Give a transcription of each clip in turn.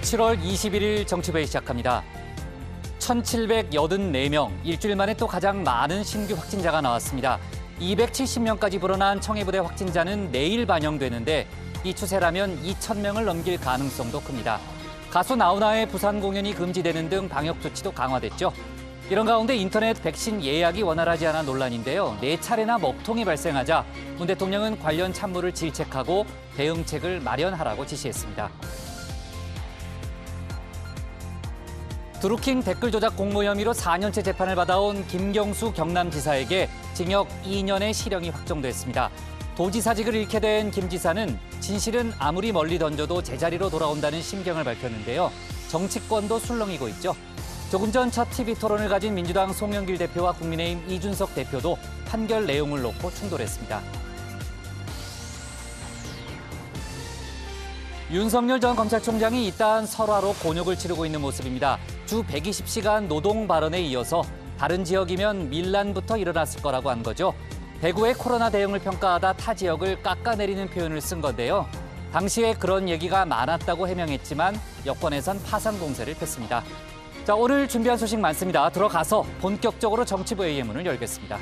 7월 21일 정치부회 시작합니다. 1,784명, 일주일 만에 또 가장 많은 신규 확진자가 나왔습니다. 270명까지 불어난 청해부대 확진자는 내일 반영되는데 이 추세라면 2,000명을 넘길 가능성도 큽니다. 가수 나훈아의 부산 공연이 금지되는 등 방역 조치도 강화됐죠. 이런 가운데 인터넷 백신 예약이 원활하지 않아 논란인데요. 4차례나 먹통이 발생하자 문 대통령은 관련 참모를 질책하고 대응책을 마련하라고 지시했습니다. 드루킹 댓글 조작 공모 혐의로 4년째 재판을 받아온 김경수 경남지사에게 징역 2년의 실형이 확정됐습니다. 도지사직을 잃게 된 김 지사는 진실은 아무리 멀리 던져도 제자리로 돌아온다는 심경을 밝혔는데요. 정치권도 술렁이고 있죠. 조금 전 첫 TV 토론을 가진 민주당 송영길 대표와 국민의힘 이준석 대표도 판결 내용을 놓고 충돌했습니다. 윤석열 전 검찰총장이 잇따른 설화로 곤욕을 치르고 있는 모습입니다. 주 120시간 노동 발언에 이어서 다른 지역이면 밀란부터 일어났을 거라고 한 거죠. 대구의 코로나 대응을 평가하다 타 지역을 깎아내리는 표현을 쓴 건데요. 당시에 그런 얘기가 많았다고 해명했지만 여권에선 파상 공세를 폈습니다. 자, 오늘 준비한 소식 많습니다. 들어가서 본격적으로 정치부회의 문을 열겠습니다.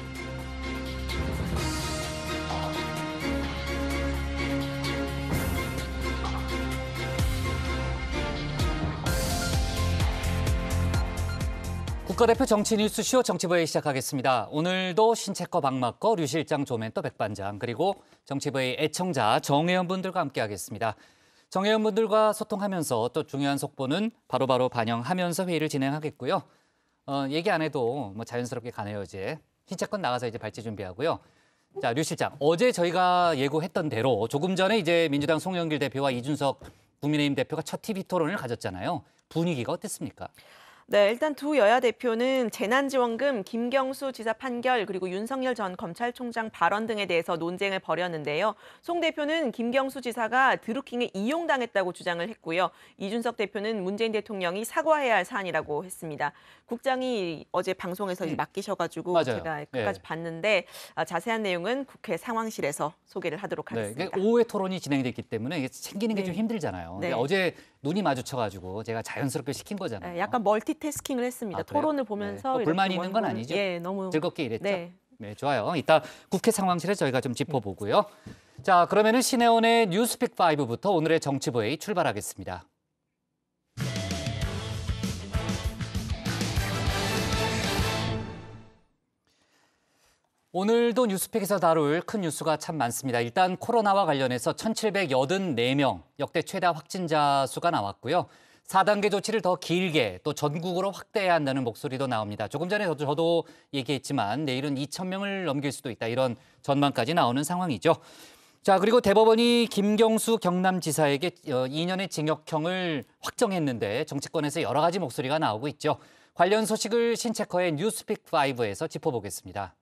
국가대표 정치 뉴스쇼 정치부회의 시작하겠습니다. 오늘도 신체커 박마커, 류 실장, 조멘토 백반장, 그리고 정치부회의 애청자 정회원분들과 함께하겠습니다. 정회원분들과 소통하면서 또 중요한 속보는 바로바로 반영하면서 회의를 진행하겠고요. 얘기 안 해도 뭐 자연스럽게 가네요, 이제. 신체권 나가서 이제 발제 준비하고요. 자, 류 실장, 어제 저희가 예고했던 대로 조금 전에 이제 민주당 송영길 대표와 이준석 국민의힘 대표가 첫 TV 토론을 가졌잖아요. 분위기가 어땠습니까? 네, 일단 두 여야 대표는 재난지원금, 김경수 지사 판결, 그리고 윤석열 전 검찰총장 발언 등에 대해서 논쟁을 벌였는데요. 송 대표는 김경수 지사가 드루킹에 이용당했다고 주장을 했고요. 이준석 대표는 문재인 대통령이 사과해야 할 사안이라고 했습니다. 국장이 어제 방송에서 이제 맡기셔가지고 맞아요. 제가 끝까지 봤는데 자세한 내용은 국회 상황실에서 소개를 하도록 하겠습니다. 네, 오후에 토론이 진행됐기 때문에 이게 챙기는 게 좀 힘들잖아요. 네. 근데 어제 눈이 마주쳐가지고 제가 자연스럽게 시킨 거잖아요. 네, 약간 멀티태스킹을 했습니다. 토론을 보면서 불만이 있는 건 아니죠? 예, 너무 즐겁게 일했죠? 네. 네, 좋아요. 이따 국회 상황실에 저희가 좀 짚어보고요. 자, 그러면은 신혜원의 뉴스픽 5부터 오늘의 정치부회의 출발하겠습니다. 오늘도 뉴스픽에서 다룰 큰 뉴스가 참 많습니다. 일단 코로나와 관련해서 1,784명, 역대 최다 확진자 수가 나왔고요. 4단계 조치를 더 길게 또 전국으로 확대해야 한다는 목소리도 나옵니다. 조금 전에 저도 얘기했지만 내일은 2,000명을 넘길 수도 있다. 이런 전망까지 나오는 상황이죠. 자, 그리고 대법원이 김경수 경남지사에게 2년의 징역형을 확정했는데 정치권에서 여러 가지 목소리가 나오고 있죠. 관련 소식을 신체커의 뉴스픽 5에서 짚어보겠습니다.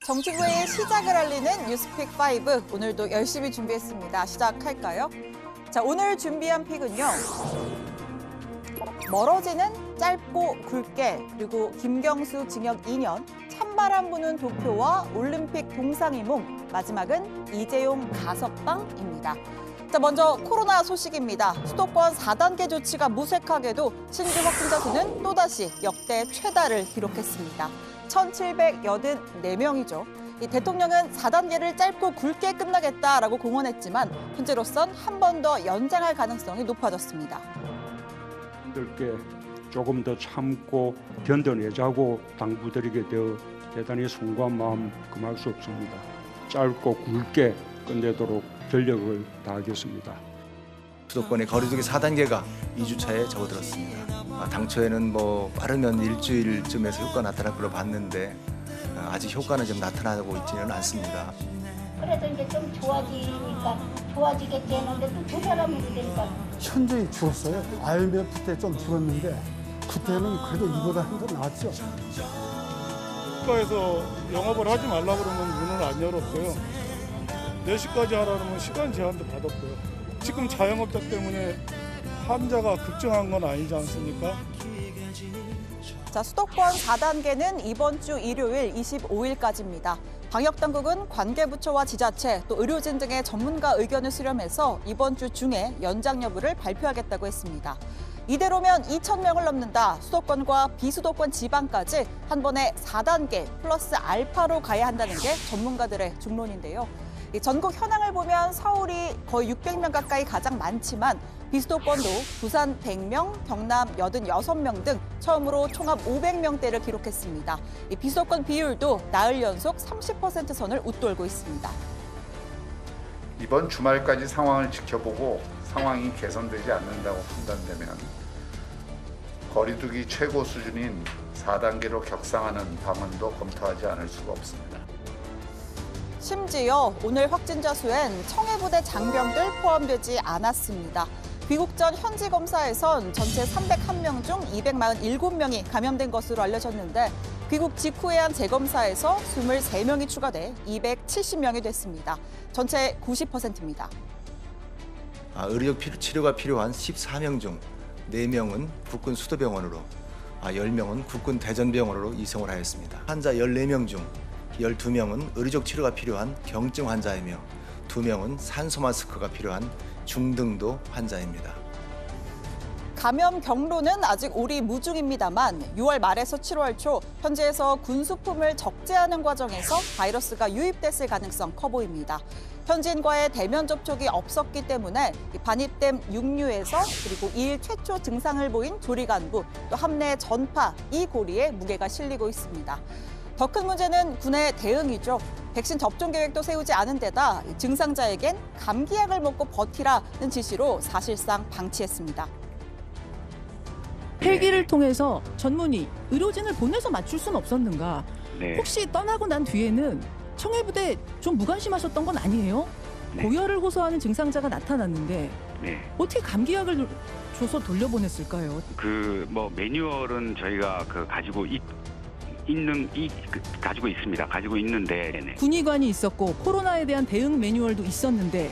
정치부회의 시작을 알리는 뉴스픽 5, 오늘도 열심히 준비했습니다. 시작할까요? 자, 오늘 준비한 픽은요. 멀어지는 짧고 굵게, 그리고 김경수 징역 2년, 찬바람 부는 도쿄와 올림픽 동상이몽, 마지막은 이재용 가석방입니다. 자, 먼저 코로나 소식입니다. 수도권 4단계 조치가 무색하게도 신규 확진자 수는 또다시 역대 최다를 기록했습니다. 1,784명이죠. 이 대통령은 4단계를 짧고 굵게 끝나겠다라고 공언했지만 현재로선 한 번 더 연장할 가능성이 높아졌습니다. 분들께 조금 더 참고 견뎌내자고 당부드리게 되어 대단히 숭고한 마음 금할 수 없습니다. 짧고 굵게 끝내도록 전력을 다하겠습니다. 수도권의 거리두기 4단계가 2주차에 접어들었습니다. 당초에는 빠르면 일주일쯤에서 효과 나타날 걸로 봤는데 아직 효과는 좀 나타나고 있지는 않습니다. 그래도 이제 좀 좋아지겠지 했는데 또 두 사람이 되니까 현저히 줄었어요. IMF 때 좀 줄었는데 그때는 그래도 이보다는 더 나았죠. 국가에서 영업을 하지 말라 그러면 문을 안 열었고요. 4시까지 하라면 시간 제한도 받았고요. 지금 자영업자 때문에 환자가 급증한 건 아니지 않습니까? 자, 수도권 4단계는 이번 주 일요일 25일까지입니다. 방역당국은 관계부처와 지자체, 또 의료진 등의 전문가 의견을 수렴해서 이번 주 중에 연장 여부를 발표하겠다고 했습니다. 이대로면 2,000명을 넘는다. 수도권과 비수도권 지방까지 한 번에 4단계 플러스 알파로 가야 한다는 게 전문가들의 중론인데요. 전국 현황을 보면 서울이 거의 600명 가까이 가장 많지만 비수도권도 부산 100명, 경남 86명 등 처음으로 총합 500명대를 기록했습니다. 비수도권 비율도 나흘 연속 30% 선을 웃돌고 있습니다. 이번 주말까지 상황을 지켜보고 상황이 개선되지 않는다고 판단되면 거리두기 최고 수준인 4단계로 격상하는 방안도 검토하지 않을 수가 없습니다. 심지어 오늘 확진자 수엔 청해부대 장병들 포함되지 않았습니다. 귀국 전 현지 검사에선 전체 301명 중 247명이 감염된 것으로 알려졌는데 귀국 직후에 한 재검사에서 23명이 추가돼 270명이 됐습니다. 전체 90%입니다. 의료적 치료가 필요한 14명 중 4명은 국군 수도병원으로, 10명은 국군 대전병원으로 이송을 하였습니다. 환자 14명 중 12명은 의료적 치료가 필요한 경증 환자이며 2명은 산소 마스크가 필요한 중등도 환자입니다. 감염 경로는 아직 오리무중입니다만 6월 말에서 7월 초 현지에서 군수품을 적재하는 과정에서 바이러스가 유입됐을 가능성 커 보입니다. 현지인과의 대면 접촉이 없었기 때문에 반입된 육류에서 그리고 2일 최초 증상을 보인 조리 간부, 또 함내 전파, 이 고리에 무게가 실리고 있습니다. 더 큰 문제는 군의 대응이죠. 백신 접종 계획도 세우지 않은 데다 증상자에겐 감기약을 먹고 버티라는 지시로 사실상 방치했습니다. 헬기를 통해서 전문의, 의료진을 보내서 맞출 수는 없었는가? 네. 혹시 떠나고 난 뒤에는 청해부대 좀 무관심하셨던 건 아니에요? 네. 고열을 호소하는 증상자가 나타났는데 네. 어떻게 감기약을 줘서 돌려보냈을까요? 매뉴얼은 저희가 가지고 가지고 있습니다. 가지고 있는데. 네네. 군의관이 있었고 코로나에 대한 대응 매뉴얼도 있었는데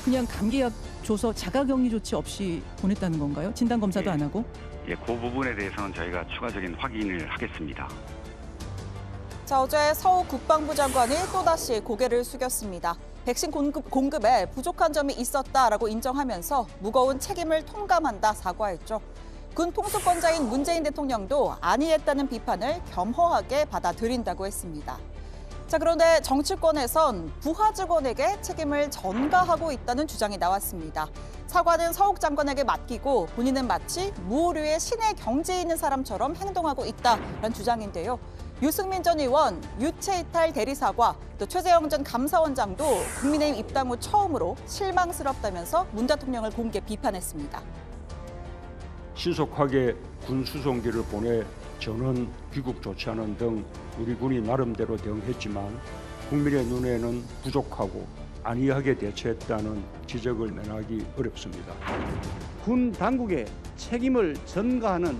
그냥 감기약 줘서 자가격리 조치 없이 보냈다는 건가요? 진단 검사도 안 하고? 예, 그 부분에 대해서는 저희가 추가적인 확인을 하겠습니다. 자, 어제 서욱 국방부 장관이 또다시 고개를 숙였습니다. 백신 공급에 부족한 점이 있었다라고 인정하면서 무거운 책임을 통감한다 사과했죠. 군 통수권자인 문재인 대통령도 안이했다는 비판을 겸허하게 받아들인다고 했습니다. 자, 그런데 정치권에선 부하 직원에게 책임을 전가하고 있다는 주장이 나왔습니다. 사과는 서욱 장관에게 맡기고 본인은 마치 무오류의 신의 경지에 있는 사람처럼 행동하고 있다는 주장인데요. 유승민 전 의원 유체 이탈 대리 사과, 또 최재형 전 감사원장도 국민의힘 입당 후 처음으로 실망스럽다면서 문 대통령을 공개 비판했습니다. 신속하게 군 수송기를 보내 전원 귀국 조치하는 등 우리 군이 나름대로 대응했지만 국민의 눈에는 부족하고 안이하게 대처했다는 지적을 면하기 어렵습니다. 군 당국에 책임을 전가하는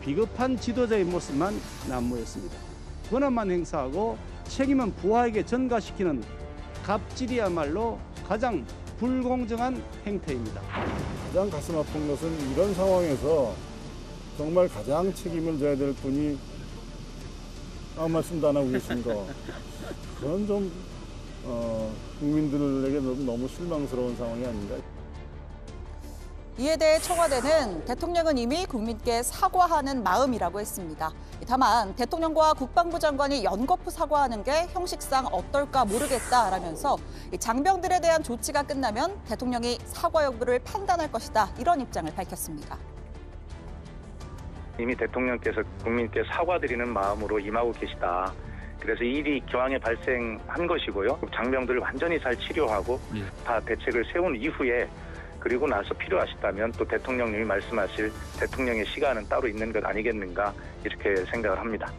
비겁한 지도자의 모습만 난무했습니다. 권한만 행사하고 책임은 부하에게 전가시키는 갑질이야말로 가장 불공정한 행태입니다. 가장 가슴 아픈 것은 이런 상황에서 정말 가장 책임을 져야 될 분이 아무 말씀도 안 하고 계신 거, 그건 좀 국민들에게 너무 실망스러운 상황이 아닌가. 이에 대해 청와대는 대통령은 이미 국민께 사과하는 마음이라고 했습니다. 다만 대통령과 국방부 장관이 연거푸 사과하는 게 형식상 어떨까 모르겠다라면서 장병들에 대한 조치가 끝나면 대통령이 사과 여부를 판단할 것이다, 이런 입장을 밝혔습니다. 이미 대통령께서 국민께 사과드리는 마음으로 임하고 계시다. 그래서 일이 기왕에 발생한 것이고요. 장병들을 완전히 잘 치료하고 다 대책을 세운 이후에 그리고 나서 필요하시다면 또 대통령님이 말씀하실 대통령의 시간은 따로 있는 것 아니겠는가, 이렇게 생각을 합니다.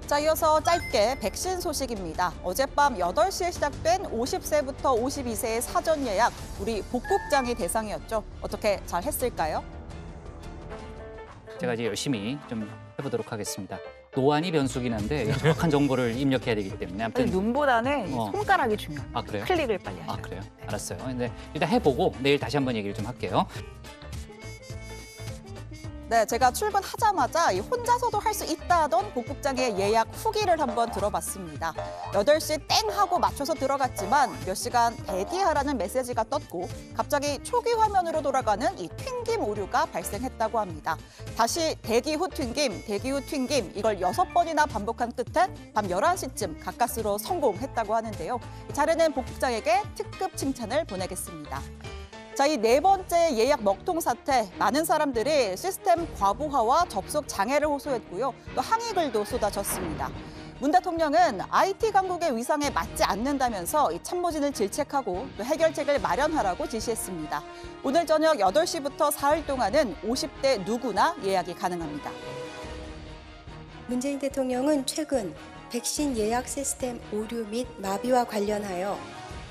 자, 이어서 짧게 백신 소식입니다. 어젯밤 8시에 시작된 50세부터 52세의 사전 예약, 우리 복국장이 대상이었죠. 어떻게 잘 했을까요? 제가 이제 열심히 좀 해보도록 하겠습니다. 노안이 변수긴 한데 정확한 정보를 입력해야 되기 때문에 아무튼 눈보다는 손가락이 중요해요. 아, 그래요? 클릭을 빨리 하셔야 돼요. 그래요? 알았어요. 근데 일단 해보고 내일 다시 한번 얘기를 좀 할게요. 네, 제가 출근하자마자 혼자서도 할 수 있다던 복국장의 예약 후기를 한번 들어봤습니다. 8시 땡 하고 맞춰서 들어갔지만 몇 시간 대기하라는 메시지가 떴고 갑자기 초기 화면으로 돌아가는 이 튕김 오류가 발생했다고 합니다. 다시 대기 후 튕김, 대기 후 튕김 이걸 6번이나 반복한 끝에 밤 11시쯤 가까스로 성공했다고 하는데요. 자르는 복국장에게 특급 칭찬을 보내겠습니다. 자, 이 4번째 예약 먹통 사태, 많은 사람들이 시스템 과부하와 접속 장애를 호소했고요. 또 항의글도 쏟아졌습니다. 문 대통령은 IT 강국의 위상에 맞지 않는다면서 이 참모진을 질책하고 또 해결책을 마련하라고 지시했습니다. 오늘 저녁 8시부터 사흘 동안은 50대 누구나 예약이 가능합니다. 문재인 대통령은 최근 백신 예약 시스템 오류 및 마비와 관련하여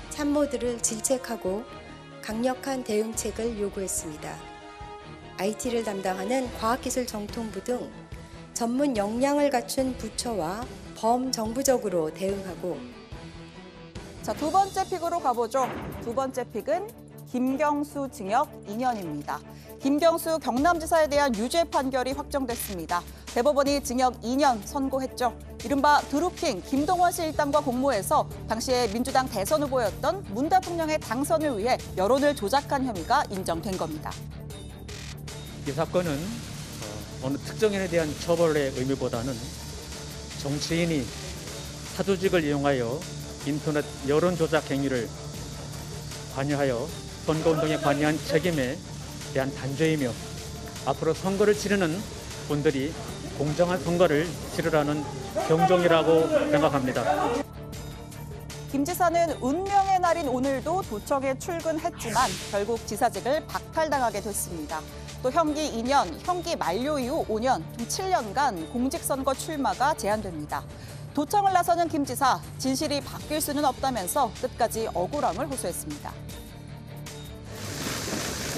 참모들을 질책하고 강력한 대응책을 요구했습니다. IT를 담당하는 과학기술정통부 등 전문 역량을 갖춘 부처와 범정부적으로 대응하고. 자, 두 번째 픽으로 가보죠. 두 번째 픽은 김경수 징역 2년입니다. 김경수 경남지사에 대한 유죄 판결이 확정됐습니다. 대법원이 징역 2년 선고했죠. 이른바 드루킹 김동원 씨 일당과 공모해서 당시에 민주당 대선 후보였던 문 대통령의 당선을 위해 여론을 조작한 혐의가 인정된 겁니다. 이 사건은 어느 특정인에 대한 처벌의 의미보다는 정치인이 사조직을 이용하여 인터넷 여론 조작 행위를 관여하여 선거운동에 관여한 책임에 대한 단죄이며 앞으로 선거를 치르는 분들이 공정한 선거를 치르라는 경종이라고 생각합니다. 김 지사는 운명의 날인 오늘도 도청에 출근했지만 결국 지사직을 박탈당하게 됐습니다. 또 형기 2년, 형기 만료 이후 5년, 총 7년간 공직선거 출마가 제한됩니다. 도청을 나서는 김 지사, 진실이 바뀔 수는 없다면서 끝까지 억울함을 호소했습니다.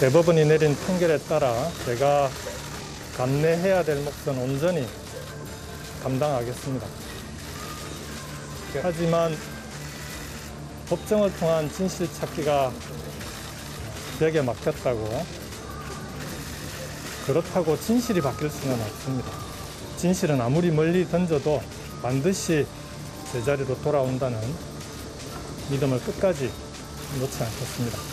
대법원이 내린 판결에 따라 제가 감내해야 될 몫은 온전히 감당하겠습니다. 하지만 법정을 통한 진실 찾기가 벽에 막혔다고, 그렇다고 진실이 바뀔 수는 없습니다. 진실은 아무리 멀리 던져도 반드시 제자리로 돌아온다는 믿음을 끝까지 놓지 않겠습니다.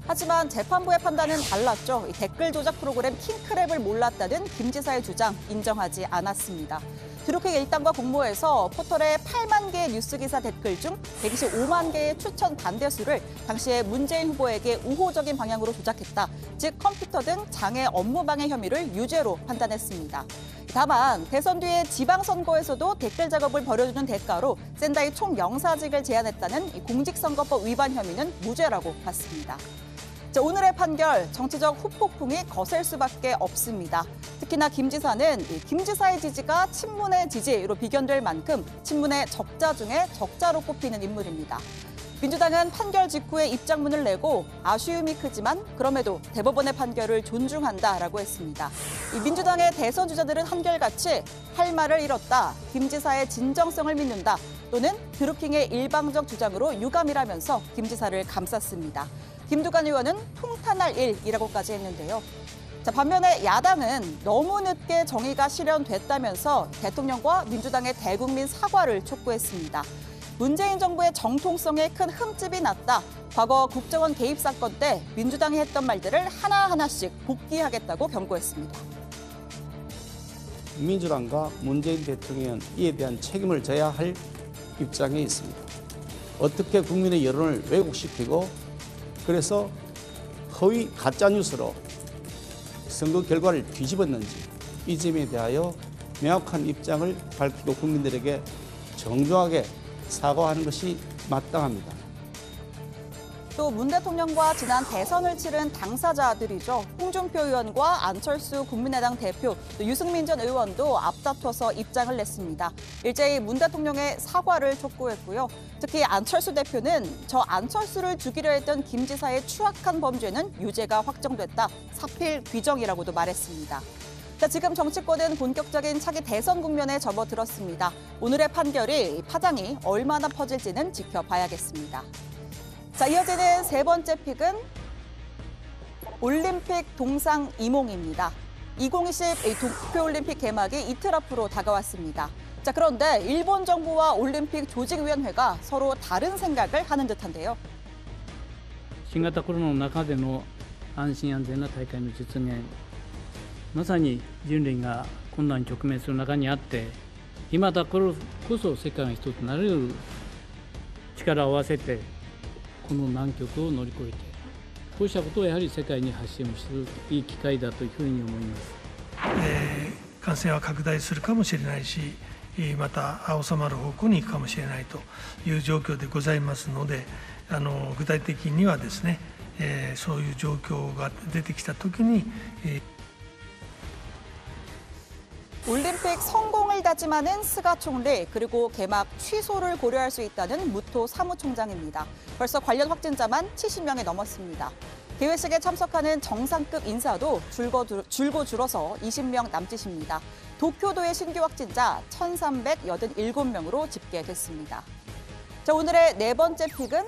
하지만 재판부의 판단은 달랐죠. 이 댓글 조작 프로그램 킹크랩을 몰랐다는 김 지사의 주장 인정하지 않았습니다. 드루킹 일당과 공모해서 포털에 8만 개의 뉴스기사 댓글 중 125만 개의 추천 반대수를 당시에 문재인 후보에게 우호적인 방향으로 조작했다. 즉 컴퓨터 등 장애 업무방해 혐의를 유죄로 판단했습니다. 다만 대선 뒤에 지방선거에서도 댓글 작업을 벌여주는 대가로 샌다이 총영사직을 제안했다는 공직선거법 위반 혐의는 무죄라고 봤습니다. 자, 오늘의 판결, 정치적 후폭풍이 거셀 수밖에 없습니다. 특히나 김 지사는 김 지사의 지지가 친문의 지지로 비견될 만큼 친문의 적자 중에 적자로 꼽히는 인물입니다. 민주당은 판결 직후에 입장문을 내고 아쉬움이 크지만 그럼에도 대법원의 판결을 존중한다라고 했습니다. 민주당의 대선 주자들은 한결같이 할 말을 잃었다, 김 지사의 진정성을 믿는다, 또는 드루킹의 일방적 주장으로 유감이라면서 김 지사를 감쌌습니다. 김두관 의원은 통탄할 일이라고까지 했는데요. 자, 반면에 야당은 너무 늦게 정의가 실현됐다면서 대통령과 민주당의 대국민 사과를 촉구했습니다. 문재인 정부의 정통성에 큰 흠집이 났다. 과거 국정원 개입 사건 때 민주당이 했던 말들을 하나하나씩 복귀하겠다고 경고했습니다. 민주당과 문재인 대통령은 이에 대한 책임을 져야 할 입장에 있습니다. 어떻게 국민의 여론을 왜곡시키고 그래서 허위 가짜뉴스로 선거 결과를 뒤집었는지 이 점에 대하여 명확한 입장을 밝히고 국민들에게 정중하게 사과하는 것이 마땅합니다. 또 문 대통령과 지난 대선을 치른 당사자들이죠. 홍준표 의원과 안철수 국민의당 대표, 또 유승민 전 의원도 앞다퉈서 입장을 냈습니다. 일제히 문 대통령의 사과를 촉구했고요. 특히 안철수 대표는 저 안철수를 죽이려 했던 김 지사의 추악한 범죄는 유죄가 확정됐다. 사필 규정이라고도 말했습니다. 자, 지금 정치권은 본격적인 차기 대선 국면에 접어들었습니다. 오늘의 판결이 파장이 얼마나 퍼질지는 지켜봐야겠습니다. 자, 이어지는 세 번째 픽은 올림픽 동상 이몽입니다. 2020 도쿄올림픽 개막이 이틀 앞으로 다가왔습니다. 자, 그런데 일본 정부와 올림픽 조직위원회가 서로 다른 생각을 하는 듯한데요. 新型コロナの中での安心安全な大会の実現、まさに人類が困難に直面する中にあって、今だからこそ世界が一つになれる力を合わせて、この難局を乗り越えて、こうしたことをやはり世界に発信をするいい機会だというふうに思います。感染は拡大するかもしれないし、また収まる方向に行くかもしれないという状況でございますので、具体的にはですね、そういう状況が出てきたときに、 올림픽 성공을 다짐하는 스가 총리, 그리고 개막 취소를 고려할 수 있다는 무토 사무총장입니다. 벌써 관련 확진자만 70명이 넘었습니다. 개회식에 참석하는 정상급 인사도 줄고 줄어서 20명 남짓입니다. 도쿄도의 신규 확진자 1,387명으로 집계됐습니다. 자, 오늘의 네 번째 픽은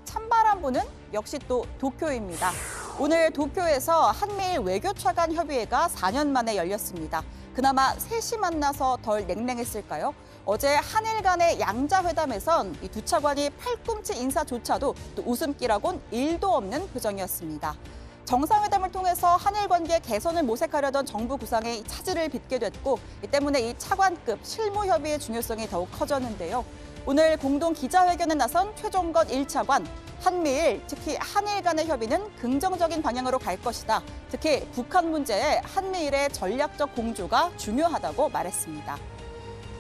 찬바람 부는 역시 또 도쿄입니다. 오늘 도쿄에서 한미일 외교차관 협의회가 4년 만에 열렸습니다. 그나마 셋이 만나서 덜 냉랭했을까요? 어제 한일 간의 양자회담에선 이 두 차관이 팔꿈치 인사조차도 또 웃음기라곤 1도 없는 표정이었습니다. 정상회담을 통해서 한일 관계 개선을 모색하려던 정부 구상에 차질을 빚게 됐고, 이 때문에 이 차관급 실무 협의의 중요성이 더욱 커졌는데요. 오늘 공동 기자회견에 나선 최종건 1차관, 한미일, 특히 한일 간의 협의는 긍정적인 방향으로 갈 것이다. 특히 북한 문제에 한미일의 전략적 공조가 중요하다고 말했습니다.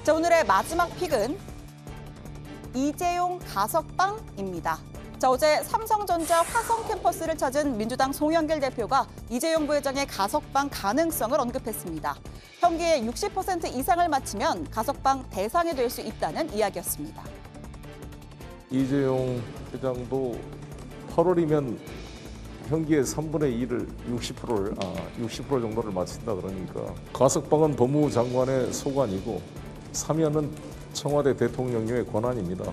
자, 오늘의 마지막 픽은 이재용 가석방입니다. 자, 어제 삼성전자 화성 캠퍼스를 찾은 민주당 송영길 대표가 이재용 부회장의 가석방 가능성을 언급했습니다. 형기의 60% 이상을 마치면 가석방 대상이 될 수 있다는 이야기였습니다. 이재용 회장도 8월이면 형기의 3분의 1을 60% 정도를 마친다 그러니까 가석방은 법무부 장관의 소관이고 사면은 청와대 대통령령의 권한입니다.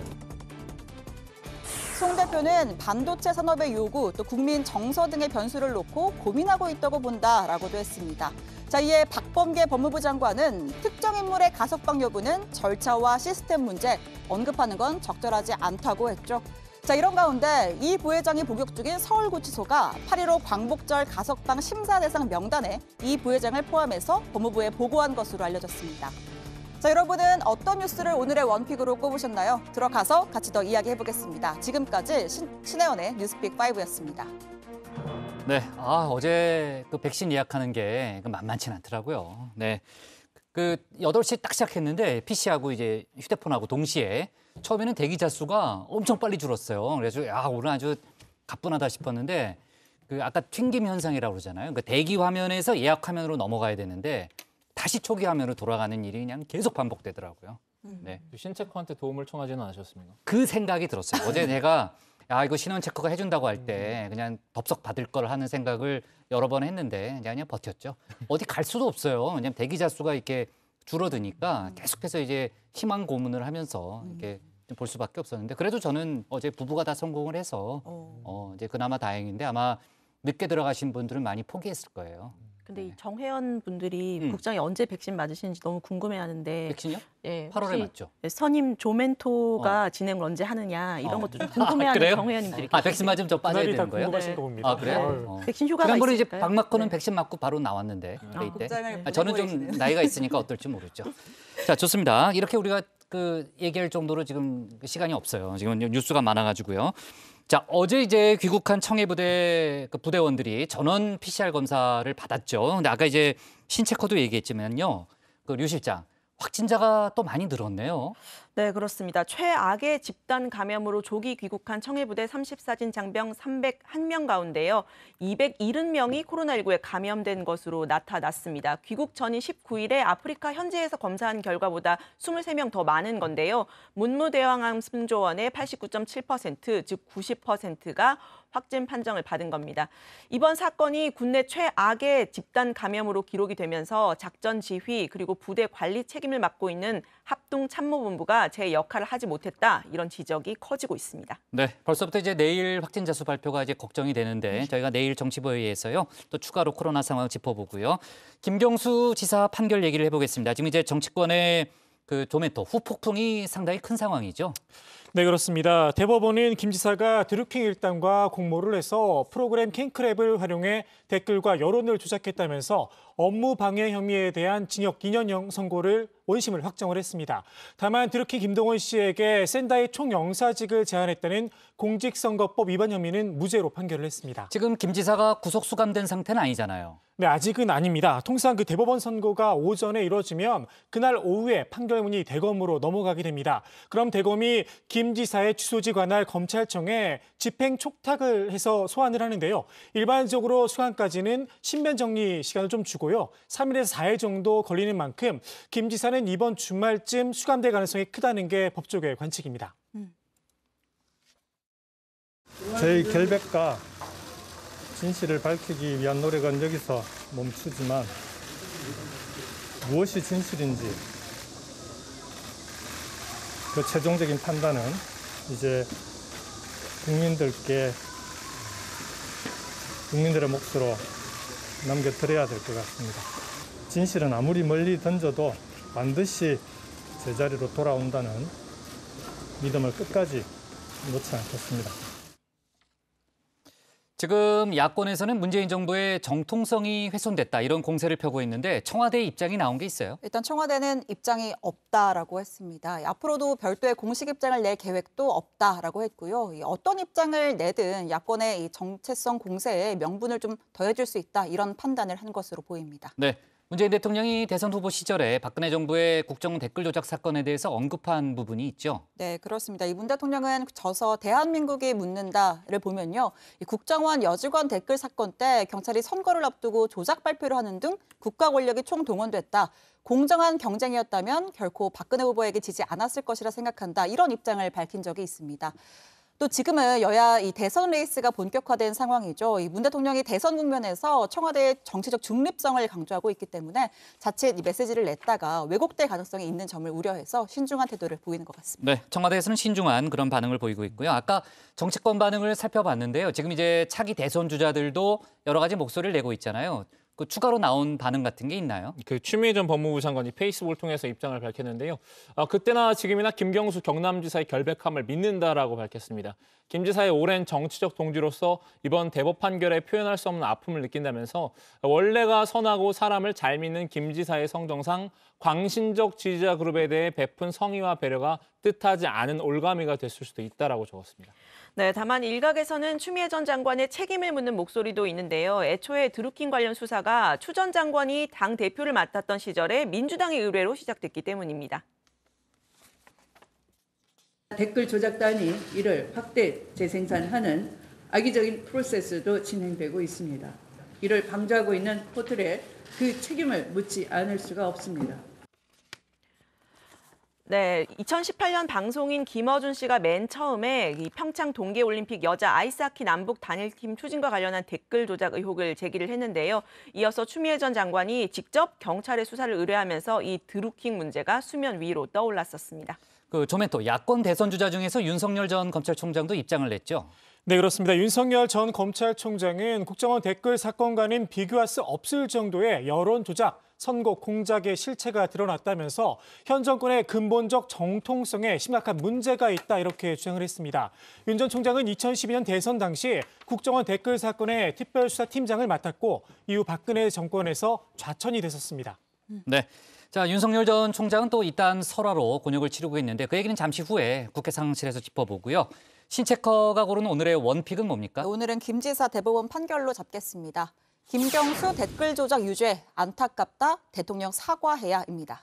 송 대표는 반도체 산업의 요구, 또 국민 정서 등의 변수를 놓고 고민하고 있다고 본다라고도 했습니다. 자, 이에 박범계 법무부 장관은 특정 인물의 가석방 여부는 절차와 시스템 문제, 언급하는 건 적절하지 않다고 했죠. 자, 이런 가운데 이 부회장이 복역 중인 서울구치소가 8.15 광복절 가석방 심사 대상 명단에 이 부회장을 포함해서 법무부에 보고한 것으로 알려졌습니다. 자, 여러분은 어떤 뉴스를 오늘의 원픽으로 꼽으셨나요? 들어가서 같이 더 이야기해보겠습니다. 지금까지 신혜원의 뉴스픽 5였습니다. 네, 어제 그 백신 예약하는 게 만만치 않더라고요. 네, 그 8시 딱 시작했는데 PC하고 이제 휴대폰하고 동시에 처음에는 대기자 수가 엄청 빨리 줄었어요. 그래서 오늘 아주 가뿐하다 싶었는데 그 아까 튕김 현상이라고 그러잖아요. 그 대기 화면에서 예약 화면으로 넘어가야 되는데 다시 초기 화면으로 돌아가는 일이 그냥 계속 반복되더라고요. 네. 신체코한테 도움을 청하지는 않으셨습니까? 그 생각이 들었어요. 어제 내가 이거 신원 체크가 해준다고 할 때 그냥 덥석 받을 걸 하는 생각을 여러 번 했는데 그냥 버텼죠. 어디 갈 수도 없어요. 왜냐면 대기자 수가 이렇게 줄어드니까 계속해서 이제 희망 고문을 하면서 이렇게 볼 수밖에 없었는데 그래도 저는 어제 부부가 다 성공을 해서 이제 그나마 다행인데 아마 늦게 들어가신 분들은 많이 포기했을 거예요. 근데 이 정회원 분들이 국장이 언제 백신 맞으시는지 너무 궁금해하는데 백신이요? 예, 8월에 맞죠. 선임 조멘토가 진행을 언제 하느냐 이런 것도 좀 궁금해하는 정회원님들이 백신 맞으면 저 빠져야 되는 거예요? 궁금하신 거 봅니다. 그래요? 백신 휴가가 지난번에 이제 있을까요? 박마코는 백신 맞고 바로 나왔는데 이때 저는 좀 나이가 있으니까 어떨지 모르죠. 자, 좋습니다. 이렇게 우리가 그 얘기할 정도로 지금 시간이 없어요. 지금 뉴스가 많아가지고요. 자, 어제 이제 귀국한 청해부대 그 부대원들이 전원 PCR 검사를 받았죠. 근데 아까 이제 신체코도 얘기했지만요. 그 류 실장, 확진자가 또 많이 늘었네요. 네, 그렇습니다. 최악의 집단 감염으로 조기 귀국한 청해부대 34진 장병 301명 가운데요. 270명이 코로나19에 감염된 것으로 나타났습니다. 귀국 전인 19일에 아프리카 현지에서 검사한 결과보다 23명 더 많은 건데요. 문무대왕암 승조원의 89.7%, 즉 90%가 확진 판정을 받은 겁니다. 이번 사건이 국내 최악의 집단 감염으로 기록이 되면서 작전 지휘 그리고 부대 관리 책임을 맡고 있는 합동참모본부가 제 역할을 하지 못했다, 이런 지적이 커지고 있습니다. 네, 벌써부터 이제 내일 확진자 수 발표가 이제 걱정이 되는데 저희가 내일 정치부회의에서요 또 추가로 코로나 상황 짚어보고요. 김경수 지사 판결 얘기를 해보겠습니다. 지금 이제 정치권의 그 조매토 후폭풍이 상당히 큰 상황이죠. 네, 그렇습니다. 대법원은 김 지사가 드루킹 일당과 공모를 해서 프로그램 킹크랩을 활용해 댓글과 여론을 조작했다면서 업무 방해 혐의에 대한 징역 2년형 선고를 원심을 확정을 했습니다. 다만 드루킹 김동원 씨에게 샌다이 총영사직을 제안했다는 공직선거법 위반 혐의는 무죄로 판결을 했습니다. 지금 김 지사가 구속 수감된 상태는 아니잖아요. 네, 아직은 아닙니다. 통상 그 대법원 선고가 오전에 이루어지면 그날 오후에 판결문이 대검으로 넘어가게 됩니다. 그럼 대검이 김 지사의 주소지 관할 검찰청에 집행 촉탁을 해서 소환을 하는데요. 일반적으로 소환까지는 신변 정리 시간을 좀 주고요. 3일에서 4일 정도 걸리는 만큼 김 지사는 이번 주말쯤 수감될 가능성이 크다는 게 법조계의 관측입니다. 저희 결백과 진실을 밝히기 위한 노력은 여기서 멈추지만 무엇이 진실인지 그 최종적인 판단은 이제 국민들의 몫으로 남겨드려야 될 것 같습니다. 진실은 아무리 멀리 던져도 반드시 제자리로 돌아온다는 믿음을 끝까지 놓지 않겠습니다. 지금 야권에서는 문재인 정부의 정통성이 훼손됐다, 이런 공세를 펴고 있는데 청와대 입장이 나온 게 있어요? 일단 청와대는 입장이 없다라고 했습니다. 앞으로도 별도의 공식 입장을 낼 계획도 없다라고 했고요. 어떤 입장을 내든 야권의 이 정체성 공세에 명분을 좀 더해줄 수 있다, 이런 판단을 한 것으로 보입니다. 네. 문재인 대통령이 대선 후보 시절에 박근혜 정부의 국정 댓글 조작 사건에 대해서 언급한 부분이 있죠. 네, 그렇습니다. 이 문 대통령은 저서 대한민국이 묻는다를 보면요, 이 국정원 여직원 댓글 사건 때 경찰이 선거를 앞두고 조작 발표를 하는 등 국가 권력이 총동원됐다. 공정한 경쟁이었다면 결코 박근혜 후보에게 지지 않았을 것이라 생각한다, 이런 입장을 밝힌 적이 있습니다. 또 지금은 여야 이 대선 레이스가 본격화된 상황이죠. 이 문 대통령이 대선 국면에서 청와대의 정치적 중립성을 강조하고 있기 때문에 자칫 이 메시지를 냈다가 왜곡될 가능성이 있는 점을 우려해서 신중한 태도를 보이는 것 같습니다. 네, 청와대에서는 신중한 그런 반응을 보이고 있고요. 아까 정치권 반응을 살펴봤는데요. 지금 이제 차기 대선 주자들도 여러 가지 목소리를 내고 있잖아요. 그 추가로 나온 반응 같은 게 있나요? 그 추미애 전 법무부 장관이 페이스북을 통해서 입장을 밝혔는데요. 그때나 지금이나 김경수 경남지사의 결백함을 믿는다라고 밝혔습니다. 김 지사의 오랜 정치적 동지로서 이번 대법 판결에 표현할 수 없는 아픔을 느낀다면서 원래가 선하고 사람을 잘 믿는 김 지사의 성정상 광신적 지지자 그룹에 대해 베푼 성의와 배려가 뜻하지 않은 올가미가 됐을 수도 있다라고 적었습니다. 네, 다만 일각에서는 추미애 전 장관의 책임을 묻는 목소리도 있는데요. 애초에 드루킹 관련 수사가 추 전 장관이 당 대표를 맡았던 시절에 민주당의 의뢰로 시작됐기 때문입니다. 댓글 조작단이 이를 확대 재생산하는 악의적인 프로세스도 진행되고 있습니다. 이를 방조하고 있는 포털에 그 책임을 묻지 않을 수가 없습니다. 네, 2018년 방송인 김어준 씨가 맨 처음에 이 평창 동계올림픽 여자 아이스하키 남북 단일팀 추진과 관련한 댓글 조작 의혹을 제기를 했는데요. 이어서 추미애 전 장관이 직접 경찰에 수사를 의뢰하면서 이 드루킹 문제가 수면 위로 떠올랐었습니다. 그 조매토 야권 대선 주자 중에서 윤석열 전 검찰총장도 입장을 냈죠. 네, 그렇습니다. 윤석열 전 검찰총장은 국정원 댓글 사건과는 비교할 수 없을 정도의 여론 조작, 선거 공작의 실체가 드러났다면서 현 정권의 근본적 정통성에 심각한 문제가 있다, 이렇게 주장을 했습니다. 윤 전 총장은 2012년 대선 당시 국정원 댓글 사건의 특별수사팀장을 맡았고 이후 박근혜 정권에서 좌천이 됐었습니다. 네. 자, 윤석열 전 총장은 또 이딴 설화로 곤욕을 치르고 있는데 그 얘기는 잠시 후에 국회 상황실에서 짚어보고요. 신체커가 고른 오늘의 원픽은 뭡니까? 오늘은 김 지사 대법원 판결로 잡겠습니다. 김경수 댓글 조작 유죄, 안타깝다, 대통령 사과해야입니다.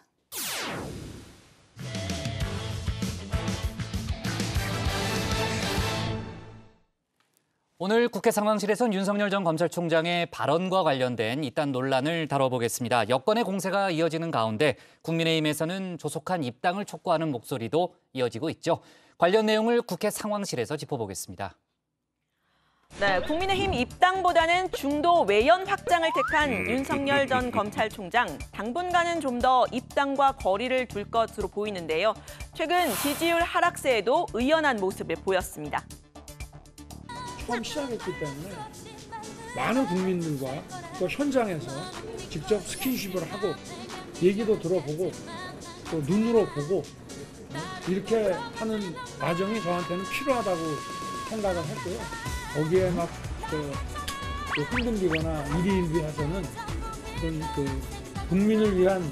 오늘 국회 상황실에선 윤석열 전 검찰총장의 발언과 관련된 이딴 논란을 다뤄보겠습니다. 여권의 공세가 이어지는 가운데 국민의힘에서는 조속한 입당을 촉구하는 목소리도 이어지고 있죠. 관련 내용을 국회 상황실에서 짚어보겠습니다. 네, 국민의힘 입당보다는 중도 외연 확장을 택한 윤석열 전 검찰총장. 당분간은 좀 더 입당과 거리를 둘 것으로 보이는데요. 최근 지지율 하락세에도 의연한 모습을 보였습니다. 처음 시작했기 때문에 많은 국민들과 또 현장에서 직접 스킨십을 하고 얘기도 들어보고 또 눈으로 보고 이렇게 하는 과정이 저한테는 필요하다고 생각을 했고요. 거기에 막 흔들리거나 일희일비해서는 국민을 위한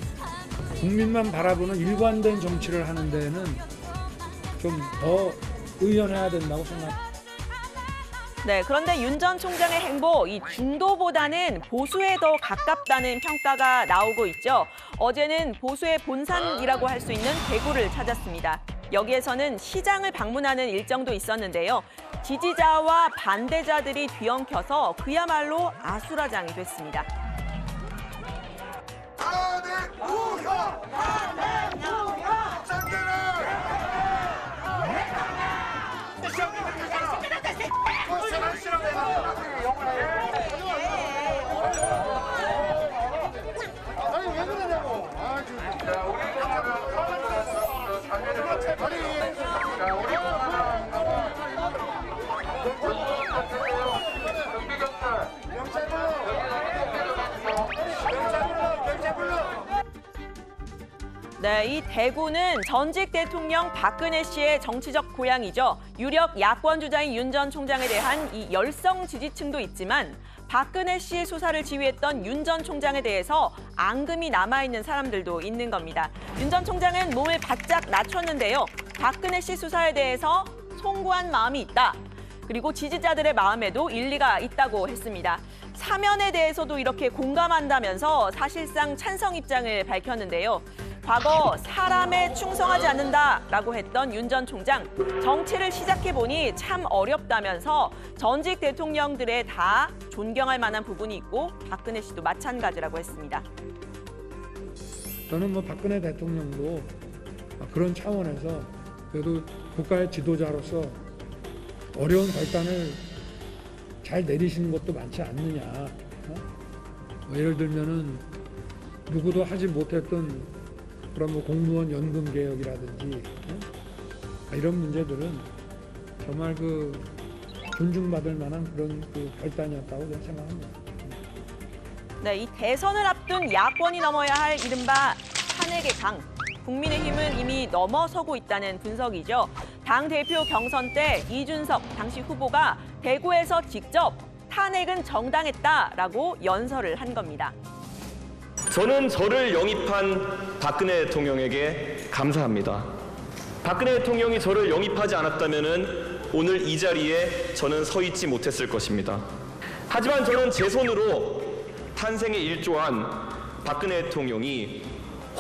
국민만 바라보는 일관된 정치를 하는 데는 좀 더 의연해야 된다고 생각합니다. 네, 그런데 윤 전 총장의 행보, 이 중도보다는 보수에 더 가깝다는 평가가 나오고 있죠. 어제는 보수의 본산이라고 할 수 있는 대구를 찾았습니다. 여기에서는 시장을 방문하는 일정도 있었는데요. 지지자와 반대자들이 뒤엉켜서 그야말로 아수라장이 됐습니다. 네, 이 대구는 전직 대통령 박근혜 씨의 정치적 고향이죠. 유력 야권 주자인 윤 전 총장에 대한 이 열성 지지층도 있지만 박근혜 씨의 수사를 지휘했던 윤 전 총장에 대해서 앙금이 남아있는 사람들도 있는 겁니다. 윤 전 총장은 몸을 바짝 낮췄는데요. 박근혜 씨 수사에 대해서 송구한 마음이 있다. 그리고 지지자들의 마음에도 일리가 있다고 했습니다. 사면에 대해서도 이렇게 공감한다면서 사실상 찬성 입장을 밝혔는데요. 과거 사람에 충성하지 않는다라고 했던 윤 전 총장, 정치를 시작해보니 참 어렵다면서 전직 대통령들에 다 존경할 만한 부분이 있고 박근혜 씨도 마찬가지라고 했습니다. 저는 박근혜 대통령도 그런 차원에서 그래도 국가의 지도자로서 어려운 결단을 잘 내리시는 것도 많지 않느냐. 예를 들면은 누구도 하지 못했던 그런 공무원 연금 개혁이라든지 이런 문제들은 정말 존중받을 만한 그런 결단이었다고 저는 생각합니다. 네, 이 대선을 앞둔 야권이 넘어야 할 이른바 탄핵의 강. 국민의힘은 이미 넘어서고 있다는 분석이죠. 당대표 경선 때 이준석 당시 후보가 대구에서 직접 탄핵은 정당했다라고 연설을 한 겁니다. 저는 저를 영입한 박근혜 대통령에게 감사합니다. 박근혜 대통령이 저를 영입하지 않았다면 오늘 이 자리에 저는 서 있지 못했을 것입니다. 하지만 저는 제 손으로 탄생에 일조한 박근혜 대통령이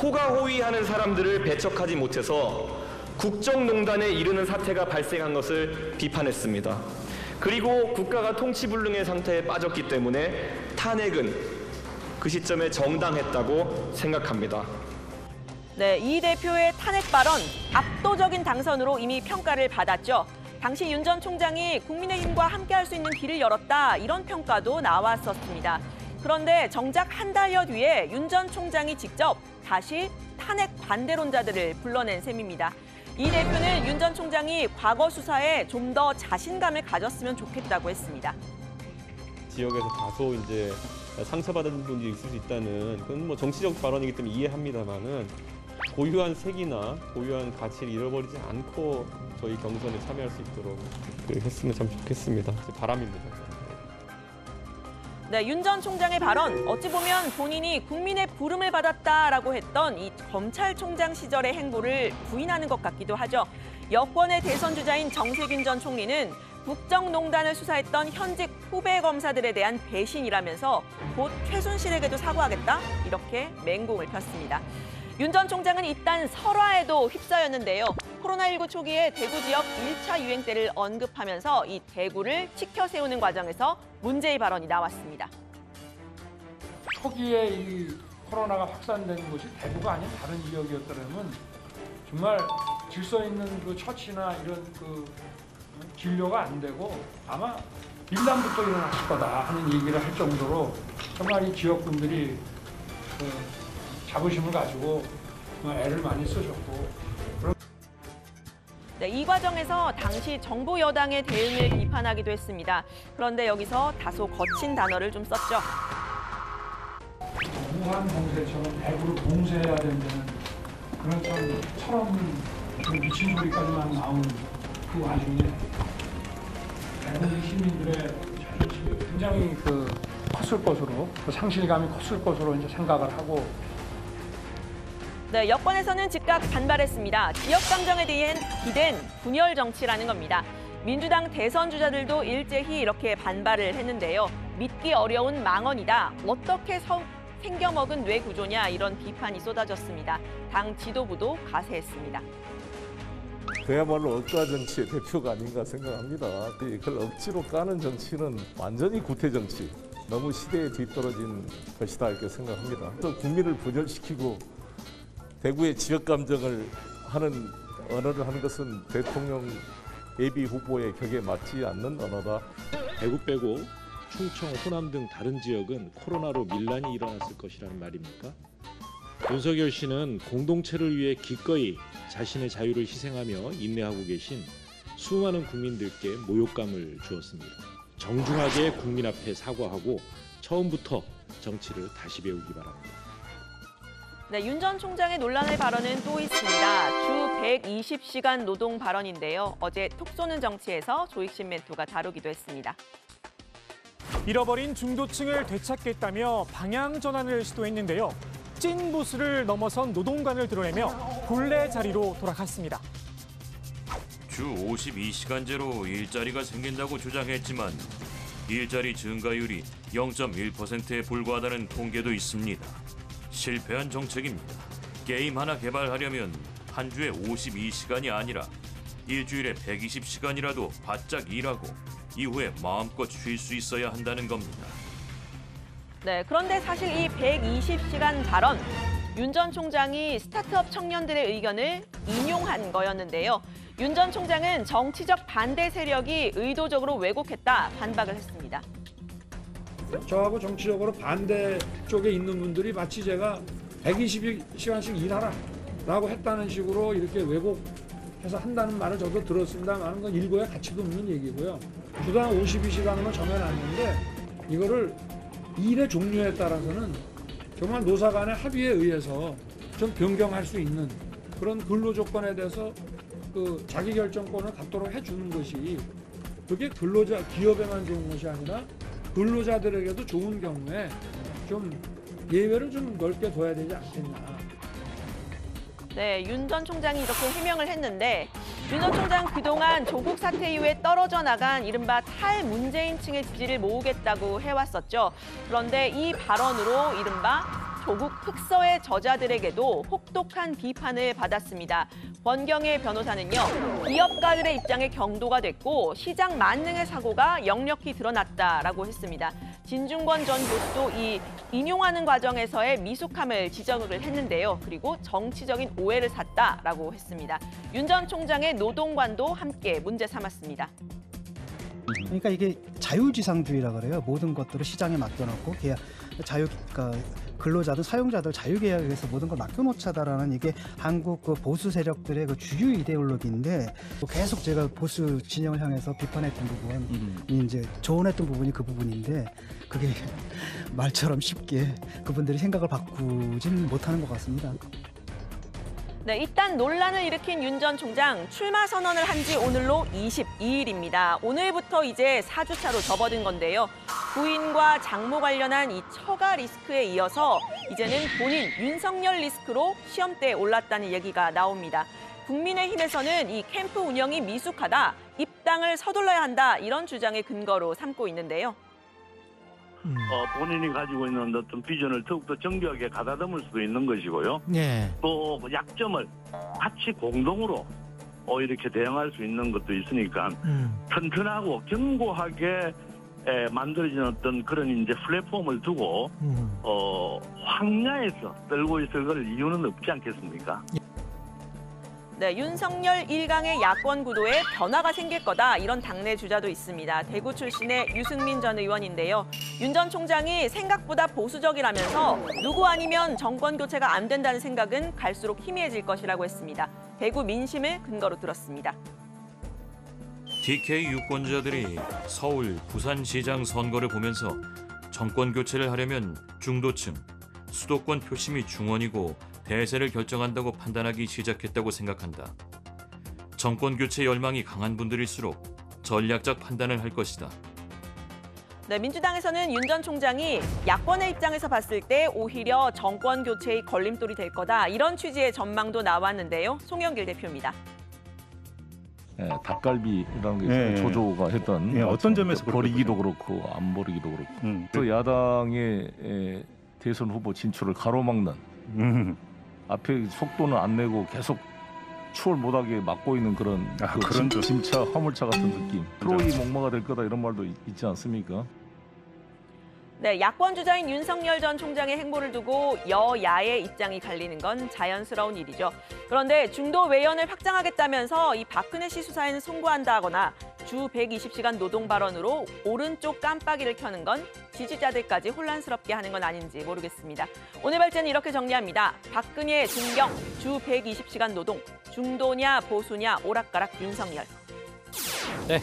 호가호위하는 사람들을 배척하지 못해서 국정농단에 이르는 사태가 발생한 것을 비판했습니다. 그리고 국가가 통치불능의 상태에 빠졌기 때문에 탄핵은 그 시점에 정당했다고 생각합니다. 네, 이 대표의 탄핵 발언, 압도적인 당선으로 이미 평가를 받았죠. 당시 윤 전 총장이 국민의힘과 함께할 수 있는 길을 열었다, 이런 평가도 나왔었습니다. 그런데 정작 한 달여 뒤에 윤 전 총장이 직접 다시 탄핵 반대론자들을 불러낸 셈입니다. 이 대표는 윤 전 총장이 과거 수사에 좀 더 자신감을 가졌으면 좋겠다고 했습니다. 지역에서 다소 이제 상처받은 분이 있을 수 있다는 그건 정치적 발언이기 때문에 이해합니다만은 고유한 색이나 고유한 가치를 잃어버리지 않고 저희 경선에 참여할 수 있도록 했으면 참 좋겠습니다. 제 바람입니다. 네, 윤 전 총장의 발언, 어찌 보면 본인이 국민의 부름을 받았다라고 했던 이 검찰총장 시절의 행보를 부인하는 것 같기도 하죠. 여권의 대선 주자인 정세균 전 총리는 국정농단을 수사했던 현직 후배 검사들에 대한 배신이라면서 곧 최순실에게도 사과하겠다, 이렇게 맹공을 폈습니다. 윤 전 총장은 이딴 설화에도 휩싸였는데요. 코로나19 초기에 대구 지역 1차 유행 때를 언급하면서 이 대구를 치켜 세우는 과정에서 문제의 발언이 나왔습니다. 초기에 이 코로나가 확산된 곳이 대구가 아닌 다른 지역이었더라면 정말 질서 있는 처치나 이런 진료가 안 되고 아마 밀란부터 일어났을 거다 하는 얘기를 할 정도로 정말 이 지역분들이 자부심을 가지고 애를 많이 쓰셨고. 네, 이 과정에서 당시 정부 여당의 대응을 비판하기도 했습니다. 그런데 여기서 다소 거친 단어를 좀 썼죠. 무한 봉쇄처럼 대구를 봉쇄해야 된다는 그런 처럼 미친 소리까지만 나온 그 와중에 대구 시민들의 자존심이 굉장히 컸을 것으로, 상실감이 컸을 것으로 이제 생각을 하고. 네, 여권에서는 즉각 반발했습니다. 지역 감정에 대한 기댄 분열 정치라는 겁니다. 민주당 대선 주자들도 일제히 이렇게 반발을 했는데요. 믿기 어려운 망언이다. 어떻게 생겨먹은 뇌 구조냐, 이런 비판이 쏟아졌습니다. 당 지도부도 가세했습니다. 그야말로 억가 정치의 대표가 아닌가 생각합니다. 그걸 억지로 까는 정치는 완전히 구태 정치, 너무 시대에 뒤떨어진 것이다 이렇게 생각합니다. 또 국민을 분열시키고 대구의 지역 감정을 하는 언어를 하는 것은 대통령 예비 후보의 격에 맞지 않는 언어다. 대구 빼고 충청, 호남 등 다른 지역은 코로나로 밀란이 일어났을 것이라는 말입니까? 윤석열 씨는 공동체를 위해 기꺼이 자신의 자유를 희생하며 인내하고 계신 수많은 국민들께 모욕감을 주었습니다. 정중하게 국민 앞에 사과하고 처음부터 정치를 다시 배우기 바랍니다. 네, 윤 전 총장의 논란의 발언은 또 있습니다. 주 120시간 노동 발언인데요. 어제 톡 쏘는 정치에서 조익신 멘토가 다루기도 했습니다. 잃어버린 중도층을 되찾겠다며 방향 전환을 시도했는데요. 찐 보수를 넘어선 노동관을 드러내며 본래 자리로 돌아갔습니다. 주 52시간제로 일자리가 생긴다고 주장했지만 일자리 증가율이 0.1%에 불과하다는 통계도 있습니다. 실패한 정책입니다. 게임 하나 개발하려면 한 주에 52시간이 아니라 일주일에 120시간이라도 바짝 일하고 이후에 마음껏 쉴 수 있어야 한다는 겁니다. 네, 그런데 사실 이 120시간 발언, 윤 전 총장이 스타트업 청년들의 의견을 인용한 거였는데요. 윤 전 총장은 정치적 반대 세력이 의도적으로 왜곡했다 반박을 했습니다. 저하고 정치적으로 반대 쪽에 있는 분들이 마치 제가 120시간씩 일하라 라고 했다는 식으로 이렇게 왜곡해서 한다는 말을 저도 들었습니다만 그건 일고에 가치도 없는 얘기고요. 주당 52시간으로 정해놨는데 이거를 일의 종류에 따라서는 정말 노사 간의 합의에 의해서 좀 변경할 수 있는 그런 근로 조건에 대해서 그 자기결정권을 갖도록 해주는 것이 그게 근로자, 기업에만 좋은 것이 아니라 근로자들에게도 좋은 경우에 좀 예외를 좀 넓게 둬야 되지 않겠나. 네, 윤 전 총장이 이렇게 해명을 했는데 윤 전 총장 그동안 조국 사태 이후에 떨어져 나간 이른바 탈문재인층의 지지를 모으겠다고 해왔었죠. 그런데 이 발언으로 이른바 조국 흑서의 저자들에게도 혹독한 비판을 받았습니다. 권경혜 변호사는요, 기업가들의 입장에 경도가 됐고 시장 만능의 사고가 역력히 드러났다라고 했습니다. 진중권 전 교수도 이 인용하는 과정에서의 미숙함을 지적을 했는데요. 그리고 정치적인 오해를 샀다라고 했습니다. 윤 전 총장의 노동관도 함께 문제 삼았습니다. 그러니까 이게 자유지상주의라 그래요. 모든 것들을 시장에 맡겨놓고 근로자들, 사용자들 자유계약에 의해서 모든 걸 맡겨놓자다라는 이게 한국 그 보수 세력들의 그 주류 이데올로기인데 계속 제가 보수 진영을 향해서 비판했던 부분이 이제 조언했던 부분이 그 부분인데 그게 말처럼 쉽게 그분들이 생각을 바꾸진 못하는 것 같습니다. 네, 일단 논란을 일으킨 윤 전 총장 출마 선언을 한 지 오늘로 22일입니다. 오늘부터 이제 4주차로 접어든 건데요. 부인과 장모 관련한 이 처가 리스크에 이어서 이제는 본인 윤석열 리스크로 시험대에 올랐다는 얘기가 나옵니다. 국민의힘에서는 이 캠프 운영이 미숙하다, 입당을 서둘러야 한다 이런 주장의 근거로 삼고 있는데요. 본인이 가지고 있는 어떤 비전을 더욱더 정교하게 가다듬을 수도 있는 것이고요. 네. 또 약점을 같이 공동으로 이렇게 대응할 수 있는 것도 있으니까 튼튼하고 견고하게 만들어진 어떤 그런 이제 플랫폼을 두고 황야에서 떨고 있을 걸 이유는 없지 않겠습니까? 네, 윤석열 1강의 야권 구도에 변화가 생길 거다 이런 당내 주자도 있습니다. 대구 출신의 유승민 전 의원인데요. 윤 전 총장이 생각보다 보수적이라면서 누구 아니면 정권 교체가 안 된다는 생각은 갈수록 희미해질 것이라고 했습니다. 대구 민심을 근거로 들었습니다. TK 유권자들이 서울, 부산시장 선거를 보면서 정권 교체를 하려면 중도층, 수도권 표심이 중원이고 대세를 결정한다고 판단하기 시작했다고 생각한다. 정권 교체 열망이 강한 분들일수록 전략적 판단을 할 것이다. 네, 민주당에서는 윤 전 총장이 야권의 입장에서 봤을 때 오히려 정권 교체의 걸림돌이 될 거다 이런 취지의 전망도 나왔는데요. 송영길 대표입니다. 네, 닭갈비라는 게 있어요. 조조가 했던 어떤 점에서 버리기도 그렇고 안 버리기도 그렇고 또 야당의 대선 후보 진출을 가로막는 앞에 속도는 안 내고 계속 추월 못하게 막고 있는 그런 짐차, 화물차 같은 느낌. 트로이 목마가 될 거다 이런 말도 있지 않습니까? 네, 야권 주자인 윤석열 전 총장의 행보를 두고 여야의 입장이 갈리는 건 자연스러운 일이죠. 그런데 중도 외연을 확장하겠다면서 이 박근혜 씨 수사에는 송구한다거나 주 120시간 노동 발언으로 오른쪽 깜빡이를 켜는 건 지지자들까지 혼란스럽게 하는 건 아닌지 모르겠습니다. 오늘 발제는 이렇게 정리합니다. 박근혜 존경, 주 120시간 노동, 중도냐 보수냐 오락가락 윤석열. 네.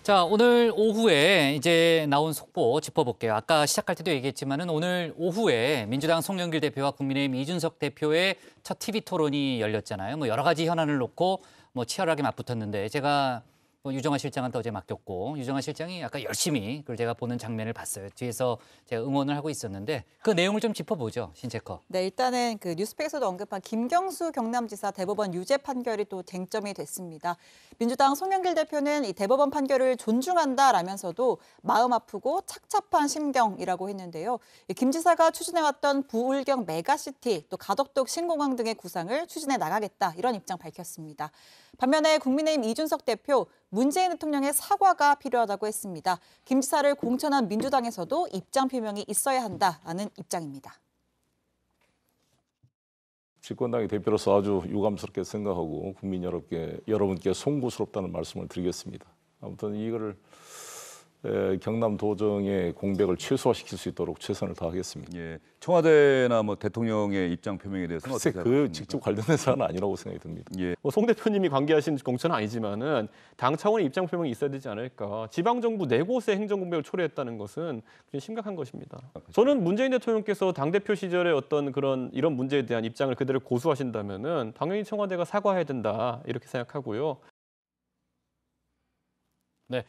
자, 오늘 오후에 이제 나온 속보 짚어볼게요. 아까 시작할 때도 얘기했지만은 오늘 오후에 민주당 송영길 대표와 국민의힘 이준석 대표의 첫 TV 토론이 열렸잖아요. 뭐 여러 가지 현안을 놓고 뭐 치열하게 맞붙었는데 제가 유정화 실장한테 어제 맡겼고 유정화 실장이 아까 열심히 그걸 제가 보는 장면을 봤어요. 뒤에서 제가 응원을 하고 있었는데 그 내용을 좀 짚어보죠. 신체커. 네, 일단은 그 뉴스팩에서도 언급한 김경수 경남지사 대법원 유죄 판결이 또 쟁점이 됐습니다. 민주당 송영길 대표는 이 대법원 판결을 존중한다라면서도 마음 아프고 착잡한 심경이라고 했는데요. 김 지사가 추진해왔던 부울경 메가시티, 또 가덕동 신공항 등의 구상을 추진해 나가겠다 이런 입장 밝혔습니다. 반면에 국민의힘 이준석 대표 문재인 대통령의 사과가 필요하다고 했습니다. 김 지사를 공천한 민주당에서도 입장 표명이 있어야 한다는 입장입니다. 집권당의 대표로서 아주 유감스럽게 생각하고 국민 여러분께 송구스럽다는 말씀을 드리겠습니다. 아무튼 이거를 경남 도정의 공백을 최소화시킬 수 있도록 최선을 다하겠습니다. 예, 청와대나 뭐 대통령의 입장 표명에 대해서는 글쎄 어떻게 그 생각하십니까? 직접 관련된 사안은 아니라고 생각이 듭니다. 예. 뭐 송 대표님이 관계하신 공천은 아니지만은 당 차원의 입장 표명이 있어야 되지 않을까. 지방 정부 4곳의 행정 공백을 초래했다는 것은 굉장히 심각한 것입니다. 저는 문재인 대통령께서 당 대표 시절에 어떤 이런 문제에 대한 입장을 그대로 고수하신다면은 당연히 청와대가 사과해야 된다 이렇게 생각하고요. 네.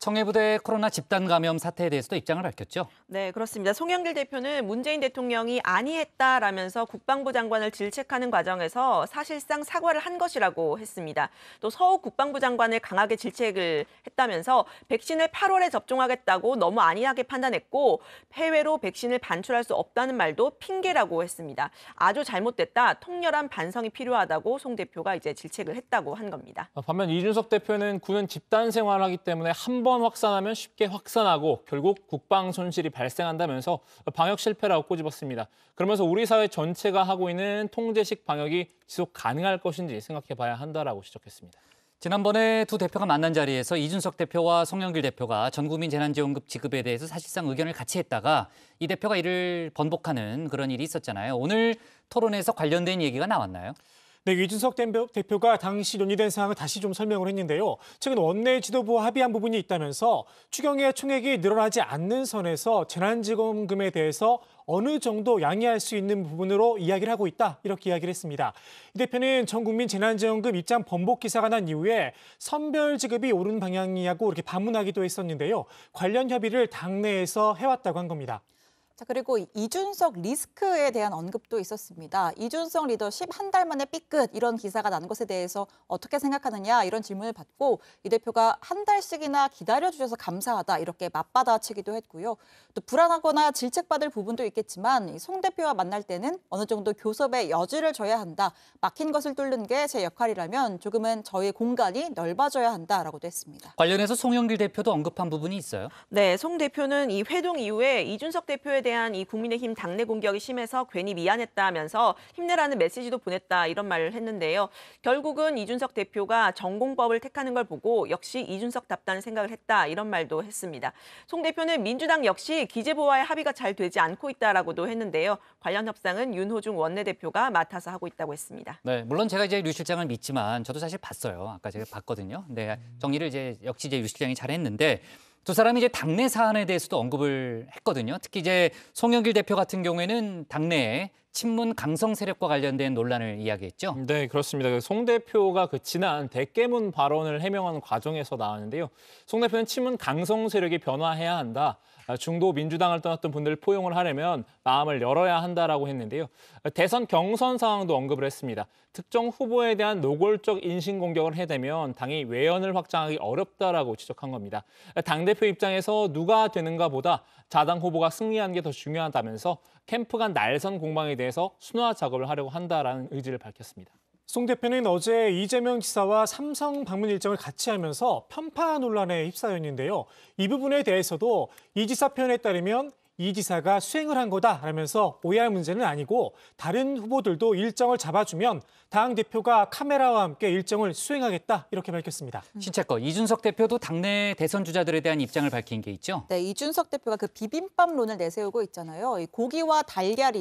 청해부대 코로나 집단 감염 사태에 대해서도 입장을 밝혔죠. 네, 그렇습니다. 송영길 대표는 문재인 대통령이 아니했다라면서 국방부 장관을 질책하는 과정에서 사실상 사과를 한 것이라고 했습니다. 또 서욱 국방부 장관을 강하게 질책을 했다면서 백신을 8월에 접종하겠다고 너무 안이하게 판단했고 해외로 백신을 반출할 수 없다는 말도 핑계라고 했습니다. 아주 잘못됐다, 통렬한 반성이 필요하다고 송 대표가 이제 질책을 했다고 한 겁니다. 반면 이준석 대표는 군은 집단 생활하기 때문에 한 번 확산하면 쉽게 확산하고 결국 국방 손실이 발생한다면서 방역 실패라고 꼬집었습니다. 그러면서 우리 사회 전체가 하고 있는 통제식 방역이 지속 가능할 것인지 생각해 봐야 한다라고 지적했습니다. 지난번에 두 대표가 만난 자리에서 이준석 대표와 송영길 대표가 전국민 재난지원금 지급에 대해서 사실상 의견을 같이 했다가 이 대표가 이를 번복하는 그런 일이 있었잖아요. 오늘 토론에서 관련된 얘기가 나왔나요? 네, 이준석 대표가 당시 논의된 사항을 다시 좀 설명을 했는데요. 최근 원내 지도부와 합의한 부분이 있다면서 추경의 총액이 늘어나지 않는 선에서 재난지원금에 대해서 어느 정도 양해할 수 있는 부분으로 이야기를 하고 있다, 이렇게 이야기를 했습니다. 이 대표는 전국민 재난지원금 입장 번복 기사가 난 이후에 선별 지급이 옳은 방향이냐고 이렇게 반문하기도 했었는데요. 관련 협의를 당내에서 해왔다고 한 겁니다. 자, 그리고 이준석 리스크에 대한 언급도 있었습니다. 이준석 리더십 한 달 만에 삐끗 이런 기사가 난 것에 대해서 어떻게 생각하느냐 이런 질문을 받고 이 대표가 한 달씩이나 기다려주셔서 감사하다 이렇게 맞받아치기도 했고요. 또 불안하거나 질책받을 부분도 있겠지만 송 대표와 만날 때는 어느 정도 교섭의 여지를 줘야 한다. 막힌 것을 뚫는 게 제 역할이라면 조금은 저의 공간이 넓어져야 한다라고도 했습니다. 관련해서 송영길 대표도 언급한 부분이 있어요? 네, 송 대표는 이 회동 이후에 이준석 대표에 대한 이 국민의힘 당내 공격이 심해서 괜히 미안했다면서 힘내라는 메시지도 보냈다 이런 말을 했는데요. 결국은 이준석 대표가 전공법을 택하는 걸 보고 역시 이준석답다는 생각을 했다 이런 말도 했습니다. 송 대표는 민주당 역시 기재부와의 합의가 잘 되지 않고 있다라고도 했는데요. 관련 협상은 윤호중 원내대표가 맡아서 하고 있다고 했습니다. 네, 물론 제가 이제 류 실장을 믿지만 저도 사실 봤어요. 아까 제가 봤거든요. 네, 정리를 역시 류 실장이 잘했는데 두 사람이 이제 당내 사안에 대해서도 언급을 했거든요. 특히 이제 송영길 대표 같은 경우에는 당내에 친문 강성 세력과 관련된 논란을 이야기했죠. 네, 그렇습니다. 송 대표가 지난 대깨문 발언을 해명하는 과정에서 나왔는데요. 송 대표는 친문 강성 세력이 변화해야 한다. 중도 민주당을 떠났던 분들을 포용을 하려면 마음을 열어야 한다라고 했는데요. 대선 경선 상황도 언급을 했습니다. 특정 후보에 대한 노골적 인신공격을 해대면 당이 외연을 확장하기 어렵다라고 지적한 겁니다. 당대표 입장에서 누가 되는가 보다 자당 후보가 승리하는 게 더 중요하다면서 캠프 간 날선 공방에 대해서 순화 작업을 하려고 한다라는 의지를 밝혔습니다. 송 대표는 어제 이재명 지사와 삼성 방문 일정을 같이 하면서 편파 논란에 휩싸였는데요. 이 부분에 대해서도 이 지사 표현에 따르면 이 지사가 수행을 한 거다라면서 오해할 문제는 아니고 다른 후보들도 일정을 잡아주면 당 대표가 카메라와 함께 일정을 수행하겠다 이렇게 밝혔습니다. 신채거 이준석 대표도 당내 대선 주자들에 대한 입장을 밝힌 게 있죠. 네, 이준석 대표가 그 비빔밥론을 내세우고 있잖아요. 이 고기와 달걀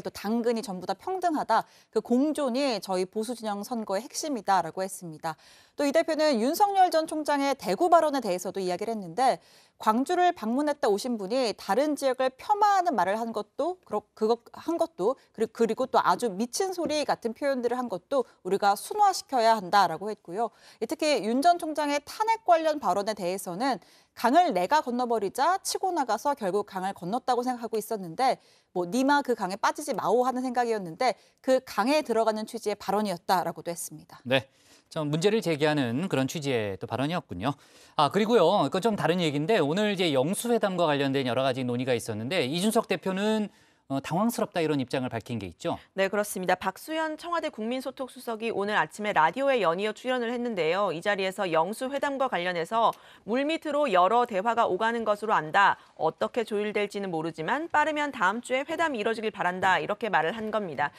또 당근이 전부 다 평등하다. 그 공존이 저희 보수 진영 선거의 핵심이다라고 했습니다. 또 이 대표는 윤석열 전 총장의 대구 발언에 대해서도 이야기를 했는데 광주를 방문했다 오신 분이 다른 지역을 폄하하는 말을 한 것도 그리고 또 아주 미친 소리 같은 표현들을 한 것도 우리가 순화시켜야 한다라고 했고요. 특히 윤 전 총장의 탄핵 관련 발언에 대해서는 강을 내가 건너버리자 치고 나가서 결국 강을 건넜다고 생각하고 있었는데 니마 그 강에 빠지지 마오 하는 생각이었는데 그 강에 들어가는 취지의 발언이었다라고도 했습니다. 네. 좀 문제를 제기하는 그런 취지의 또 발언이었군요. 그리고요, 이건 좀 다른 얘기인데 오늘 이제 영수회담과 관련된 여러 가지 논의가 있었는데 이준석 대표는 당황스럽다 이런 입장을 밝힌 게 있죠. 네, 그렇습니다. 박수현 청와대 국민소통수석이 오늘 아침에 라디오에 연이어 출연을 했는데요. 이 자리에서 영수회담과 관련해서 물밑으로 여러 대화가 오가는 것으로 안다. 어떻게 조율될지는 모르지만 빠르면 다음 주에 회담이 이뤄지길 바란다. 이렇게 말을 한 겁니다.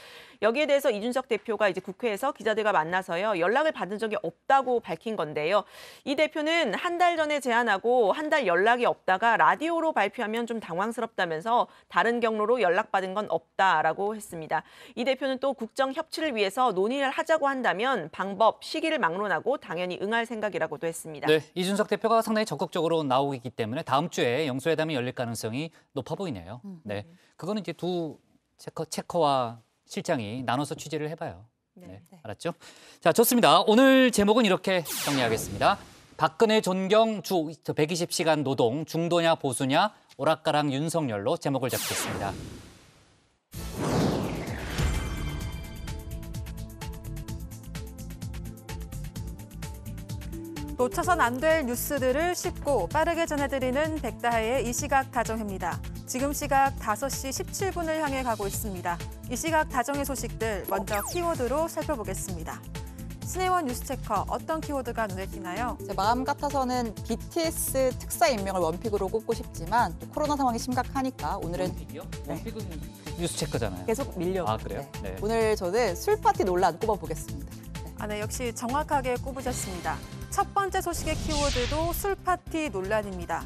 여기에 대해서 이준석 대표가 이제 국회에서 기자들과 만나서요. 연락을 받은 적이 없다고 밝힌 건데요. 이 대표는 한 달 전에 제안하고 한 달 연락이 없다가 라디오로 발표하면 좀 당황스럽다면서 다른 경로로 연락받은 건 없다라고 했습니다. 이 대표는 또 국정 협치를 위해서 논의를 하자고 한다면 방법, 시기를 막론하고 당연히 응할 생각이라고도 했습니다. 네, 이준석 대표가 상당히 적극적으로 나오고 있기 때문에 다음 주에 영수회담이 열릴 가능성이 높아 보이네요. 네, 그거는 이제 두 체커와 실장이 나눠서 취재를 해봐요. 네, 알았죠? 자, 좋습니다. 오늘 제목은 이렇게 정리하겠습니다. 박근혜 존경 주 120시간 노동 중도냐 보수냐 오락가락 윤석열로 제목을 잡겠습니다. 놓쳐선 안 될 뉴스들을 쉽고 빠르게 전해드리는 백다혜의 이 시각 다정입니다. 지금 시각 5시 17분을 향해 가고 있습니다. 이 시각 다정의 소식들 먼저 키워드로 살펴보겠습니다. 신혜원 뉴스체커, 어떤 키워드가 눈에 띄나요? 제 마음 같아서는 BTS 특사 임명을 원픽으로 꼽고 싶지만 또 코로나 상황이 심각하니까 오늘은 원픽이요? 원픽은 뉴스체커잖아요. 계속 밀려. 아, 그래요? 네. 오늘 저는 술파티 논란 꼽아보겠습니다. 네, 역시 정확하게 꼽으셨습니다. 첫 번째 소식의 키워드도 술파티 논란입니다.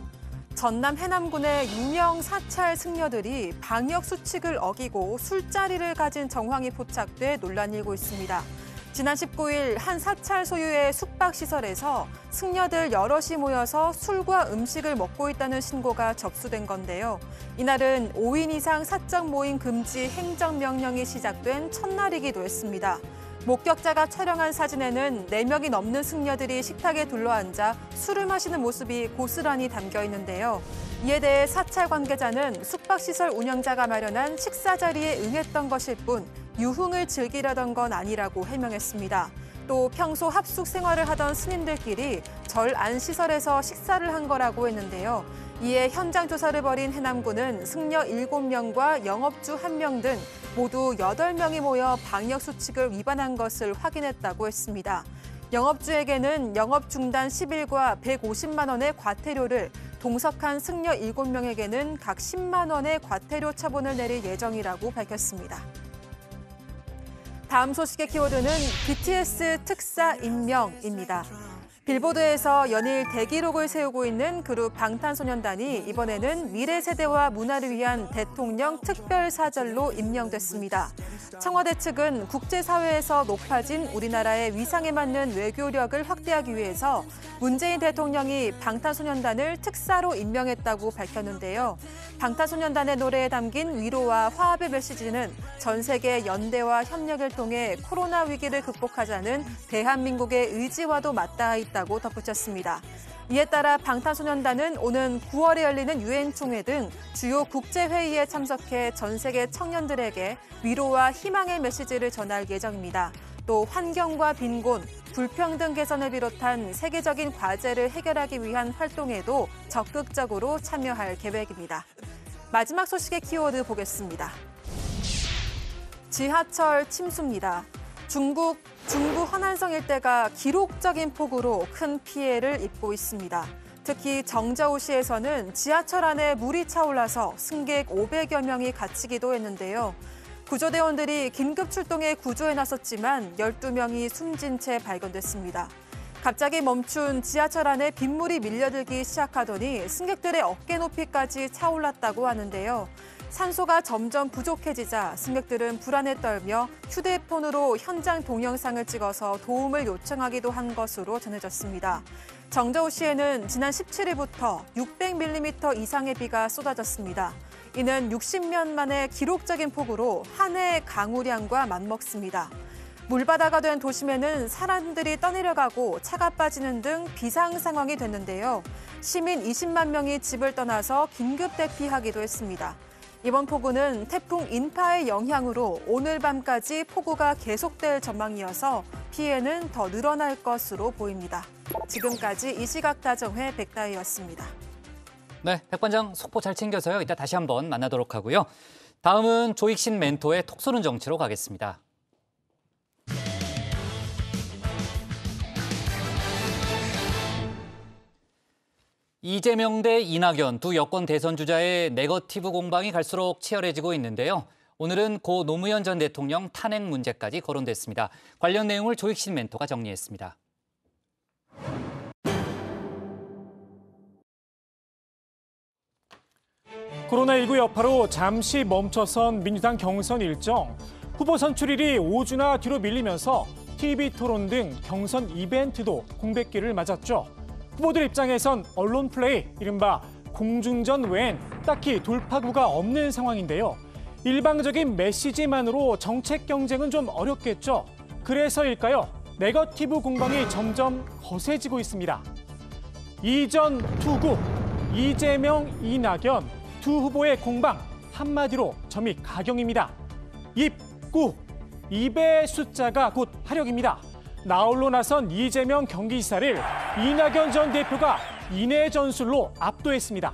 전남 해남군의 유명 사찰 승려들이 방역 수칙을 어기고 술자리를 가진 정황이 포착돼 논란이 일고 있습니다. 지난 19일 한 사찰 소유의 숙박시설에서 승려들 여럿이 모여서 술과 음식을 먹고 있다는 신고가 접수된 건데요. 이날은 5인 이상 사적 모임 금지 행정명령이 시작된 첫날이기도 했습니다. 목격자가 촬영한 사진에는 4명이 넘는 승려들이 식탁에 둘러앉아 술을 마시는 모습이 고스란히 담겨 있는데요. 이에 대해 사찰 관계자는 숙박시설 운영자가 마련한 식사 자리에 응했던 것일 뿐 유흥을 즐기려던 건 아니라고 해명했습니다. 또 평소 합숙 생활을 하던 스님들끼리 절 안 시설에서 식사를 한 거라고 했는데요. 이에 현장 조사를 벌인 해남군은 승려 7명과 영업주 1명 등 모두 8명이 모여 방역 수칙을 위반한 것을 확인했다고 했습니다. 영업주에게는 영업 중단 10일과 150만 원의 과태료를 동석한 승려 7명에게는 각 10만 원의 과태료 처분을 내릴 예정이라고 밝혔습니다. 다음 소식의 키워드는 BTS 특사 임명입니다. 빌보드에서 연일 대기록을 세우고 있는 그룹 방탄소년단이 이번에는 미래 세대와 문화를 위한 대통령 특별사절로 임명됐습니다. 청와대 측은 국제사회에서 높아진 우리나라의 위상에 맞는 외교력을 확대하기 위해서 문재인 대통령이 방탄소년단을 특사로 임명했다고 밝혔는데요. 방탄소년단의 노래에 담긴 위로와 화합의 메시지는 전 세계 연대와 협력을 통해 코로나 위기를 극복하자는 대한민국의 의지와도 맞닿아 있다고 덧붙였습니다. 이에 따라 방탄소년단은 오는 9월에 열리는 유엔 총회 등 주요 국제회의에 참석해 전 세계 청년들에게 위로와 희망의 메시지를 전할 예정입니다. 또 환경과 빈곤, 불평등 개선을 비롯한 세계적인 과제를 해결하기 위한 활동에도 적극적으로 참여할 계획입니다. 마지막 소식의 키워드 보겠습니다. 지하철 침수입니다. 중부 허난성 일대가 기록적인 폭우로 큰 피해를 입고 있습니다. 특히 정자오시에서는 지하철 안에 물이 차올라서 승객 500여 명이 갇히기도 했는데요. 구조대원들이 긴급 출동해 구조에 나섰지만 12명이 숨진 채 발견됐습니다. 갑자기 멈춘 지하철 안에 빗물이 밀려들기 시작하더니 승객들의 어깨 높이까지 차올랐다고 하는데요. 산소가 점점 부족해지자 승객들은 불안에 떨며 휴대폰으로 현장 동영상을 찍어서 도움을 요청하기도 한 것으로 전해졌습니다. 정자오시에는 지난 17일부터 600mm 이상의 비가 쏟아졌습니다. 이는 60년 만에 기록적인 폭우로 한 해의 강우량과 맞먹습니다. 물바다가 된 도심에는 사람들이 떠내려가고 차가 빠지는 등 비상 상황이 됐는데요. 시민 20만 명이 집을 떠나서 긴급 대피하기도 했습니다. 이번 폭우는 태풍 인파의 영향으로 오늘 밤까지 폭우가 계속될 전망이어서 피해는 더 늘어날 것으로 보입니다. 지금까지 이시각다정회 백다희였습니다. 네, 백반장 속보 잘 챙겨서요. 이따 다시 한번 만나도록 하고요. 다음은 조익신 멘토의 톡 쏘는 정치로 가겠습니다. 이재명 대 이낙연 두 여권 대선 주자의 네거티브 공방이 갈수록 치열해지고 있는데요. 오늘은 고 노무현 전 대통령 탄핵 문제까지 거론됐습니다. 관련 내용을 조익신 멘토가 정리했습니다. 코로나19 여파로 잠시 멈춰선 민주당 경선 일정. 후보 선출일이 5주나 뒤로 밀리면서 TV 토론 등 경선 이벤트도 공백기를 맞았죠. 후보들 입장에선 언론 플레이, 이른바 공중전 외엔 딱히 돌파구가 없는 상황인데요. 일방적인 메시지만으로 정책 경쟁은 좀 어렵겠죠. 그래서일까요? 네거티브 공방이 점점 거세지고 있습니다. 이전 투구, 이재명, 이낙연 두 후보의 공방, 한마디로 점이 가경입니다. 입구, 입의 숫자가 곧 화력입니다. 나홀로 나선 이재명 경기지사를 이낙연 전 대표가 인해 전술로 압도했습니다.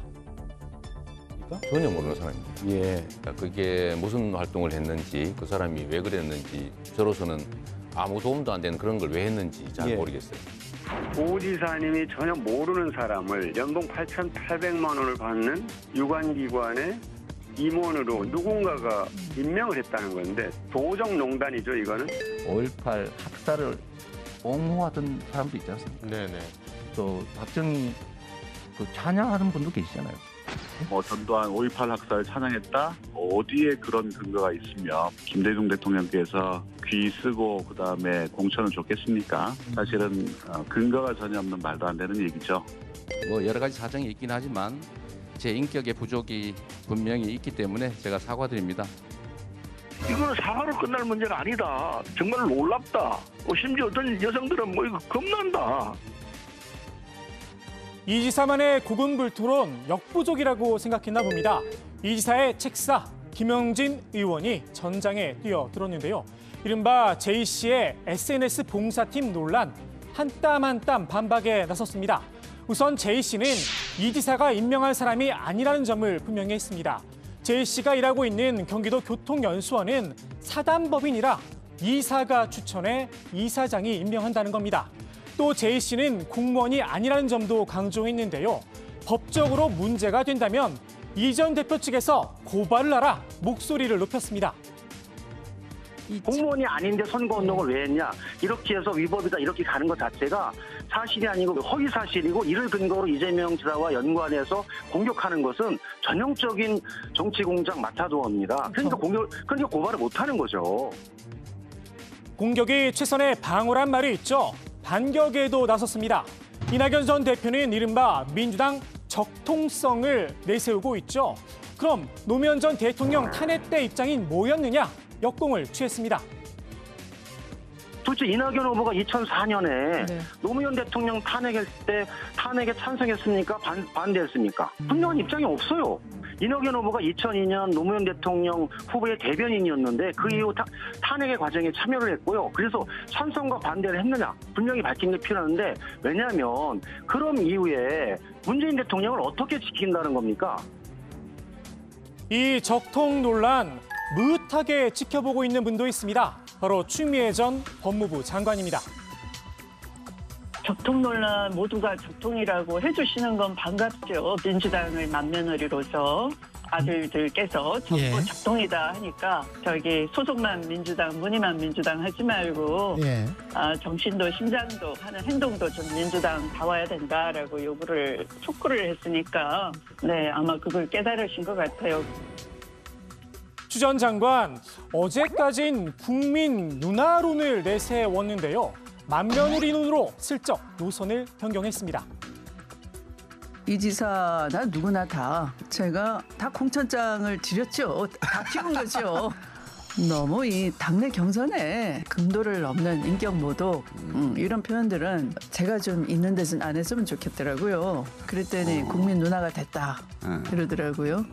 전혀 모르는 사람입니다. 예. 그게 무슨 활동을 했는지, 그 사람이 왜 그랬는지, 저로서는 아무 도움도 안 되는 그런 걸 왜 했는지 잘 모르겠어요. 오 지사님이 전혀 모르는 사람을 연봉 8,800만 원을 받는 유관기관의 임원으로 누군가가 임명을 했다는 건데 도적농단이죠, 이거는. 5.18 학살을 옹호하던 사람도 있지 않습니까? 네네. 또 박정희 그 찬양하는 분도 계시잖아요. 전두환 5.18 학살을 찬양했다? 어디에 그런 근거가 있으며 김대중 대통령께서 귀 쓰고 그다음에 공천을 줬겠습니까? 사실은 근거가 전혀 없는 말도 안 되는 얘기죠. 뭐 여러 가지 사정이 있긴 하지만 제 인격의 부족이 분명히 있기 때문에 제가 사과드립니다. 이거는 사과로 끝날 문제가 아니다. 정말 놀랍다. 심지어 어떤 여성들은 뭐 이거 겁난다. 이 지사만의 고군불토론 역부족이라고 생각했나 봅니다. 이 지사의 책사 김영진 의원이 전장에 뛰어들었는데요. 이른바 J씨의 SNS 봉사팀 논란, 한 땀 한 땀 반박에 나섰습니다. 우선 J씨는 이 지사가 임명할 사람이 아니라는 점을 분명히 했습니다. J씨가 일하고 있는 경기도 교통연수원은 사단법인이라 이사가 추천해 이사장이 임명한다는 겁니다. 또 J씨는 공무원이 아니라는 점도 강조했는데요. 법적으로 문제가 된다면 이 전 대표 측에서 고발을 하라 목소리를 높였습니다. 공무원이 아닌데 선거운동을 왜 했냐, 이렇게 해서 위법이다 이렇게 가는 것 자체가 사실이 아니고 허위사실이고, 이를 근거로 이재명 지사와 연관해서 공격하는 것은 전형적인 정치공작 마타도어입니다. 그러니까 고발을 못하는 거죠. 공격이 최선의 방어란 말이 있죠. 반격에도 나섰습니다. 이낙연 전 대표는 이른바 민주당 적통성을 내세우고 있죠. 그럼 노무현 전 대통령 탄핵 때 입장인 뭐였느냐? 역공을 취했습니다. 도대체 이낙연 후보가 2004년에 노무현 대통령 탄핵했을 때 탄핵에 찬성했습니까? 반대했습니까? 분명한 입장이 없어요. 이낙연 후보가 2002년 노무현 대통령 후보의 대변인이었는데 그 이후 탄핵의 과정에 참여를 했고요. 그래서 찬성과 반대를 했느냐 분명히 밝히는 게 필요한데, 왜냐하면 그럼 이후에 문재인 대통령을 어떻게 지킨다는 겁니까? 이 적통 논란 무릇하게 지켜보고 있는 분도 있습니다. 바로 추미애 전 법무부 장관입니다. 적통 논란 모두가 적통이라고 해주시는 건 반갑죠. 민주당의 맏며느리로서 아들들께서 전부 적통이다 하니까 저기 소속만 민주당, 무늬만 민주당 하지 말고 정신도 심장도 하는 행동도 좀 민주당 다와야 된다라고 요구를 촉구를 했으니까 아마 그걸 깨달으신 것 같아요. 추 전 장관, 어제까진 국민 누나론을 내세웠는데요. 맏며느리 눈으로 슬쩍 노선을 변경했습니다. 이 지사나 누구나 다 제가 다 공천장을 드렸죠. 다 키운 거죠. 너무 이 당내 경선에 금도를 넘는 인격 모독 이런 표현들은 제가 좀 있는 데선 안 했으면 좋겠더라고요. 그랬더니 국민 누나가 됐다 이러더라고요.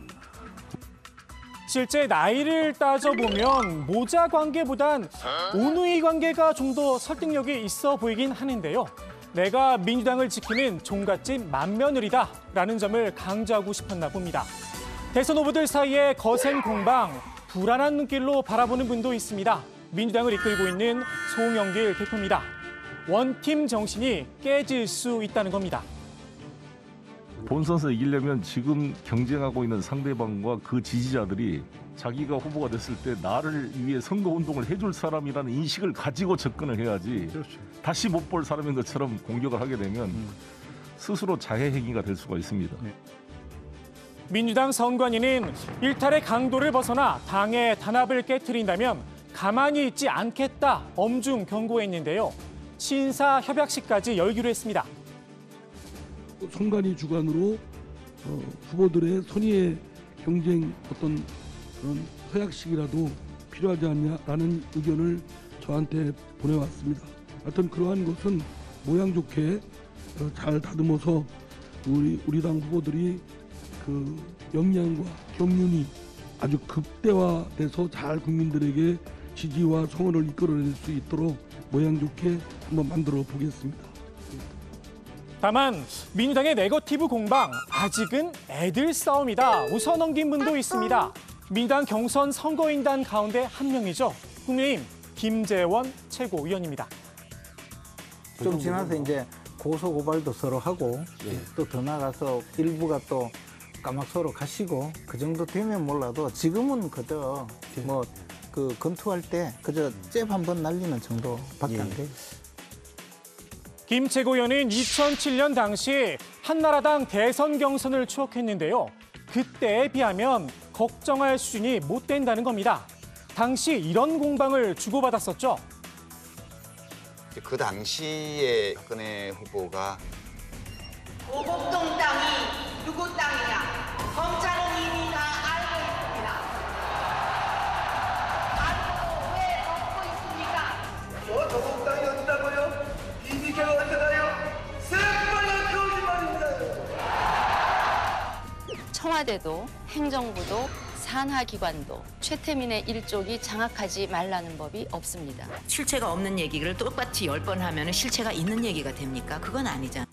실제 나이를 따져보면 모자 관계보단 오누이 관계가 좀 더 설득력이 있어 보이긴 하는데요. 내가 민주당을 지키는 종갓집 맏며느리다라는 점을 강조하고 싶었나 봅니다. 대선 후보들 사이에 거센 공방, 불안한 눈길로 바라보는 분도 있습니다. 민주당을 이끌고 있는 송영길 대표입니다. 원팀 정신이 깨질 수 있다는 겁니다. 본선에서 이기려면 지금 경쟁하고 있는 상대방과 그 지지자들이 자기가 후보가 됐을 때 나를 위해 선거운동을 해줄 사람이라는 인식을 가지고 접근을 해야지, 다시 못 볼 사람인 것처럼 공격을 하게 되면 스스로 자해행위가 될 수가 있습니다. 민주당 선관위는 일탈의 강도를 벗어나 당의 단합을 깨트린다면 가만히 있지 않겠다 엄중 경고했는데요. 신사협약식까지 열기로 했습니다. 선관위 주관으로 후보들의 선의의 경쟁 어떤 그런 서약식이라도 필요하지 않냐라는 의견을 저한테 보내왔습니다. 하여튼 그러한 것은 모양 좋게 잘 다듬어서 우리 당 후보들이 그 역량과 경륜이 아주 극대화돼서 잘 국민들에게 지지와 성원을 이끌어낼 수 있도록 모양 좋게 한번 만들어 보겠습니다. 다만 민주당의 네거티브 공방, 아직은 애들 싸움이다 웃어 넘긴 분도 있습니다. 민주당 경선 선거인단 가운데 한 명이죠. 국민의힘 김재원 최고위원입니다. 좀 지나서 이제 고소 고발도 서로 하고 또 더 나가서 일부가 또 까막서로 가시고 그 정도 되면 몰라도 지금은 그저 뭐 그 검투할 때 그저 잽 한번 날리는 정도밖에 안 돼요. 김 최고위원은 2007년 당시 한나라당 대선 경선을 추억했는데요. 그때에 비하면 걱정할 수준이 못 된다는 겁니다. 당시 이런 공방을 주고받았었죠. 그 당시에 박근혜 후보가 오곡동 땅이 누구 땅이냐? 검찰은 이미 다 알고 있습니다. 알고 왜 덮고 있습니까? 뭐 오곡동 땅이 어디다고요? BBK가 어디다요? 새빨간 거짓말입니다. 청와대도 행정부도 산하기관도 최태민의 일족이 장악하지 말라는 법이 없습니다. 실체가 없는 얘기를 똑같이 10번 하면 실체가 있는 얘기가 됩니까? 그건 아니잖아요.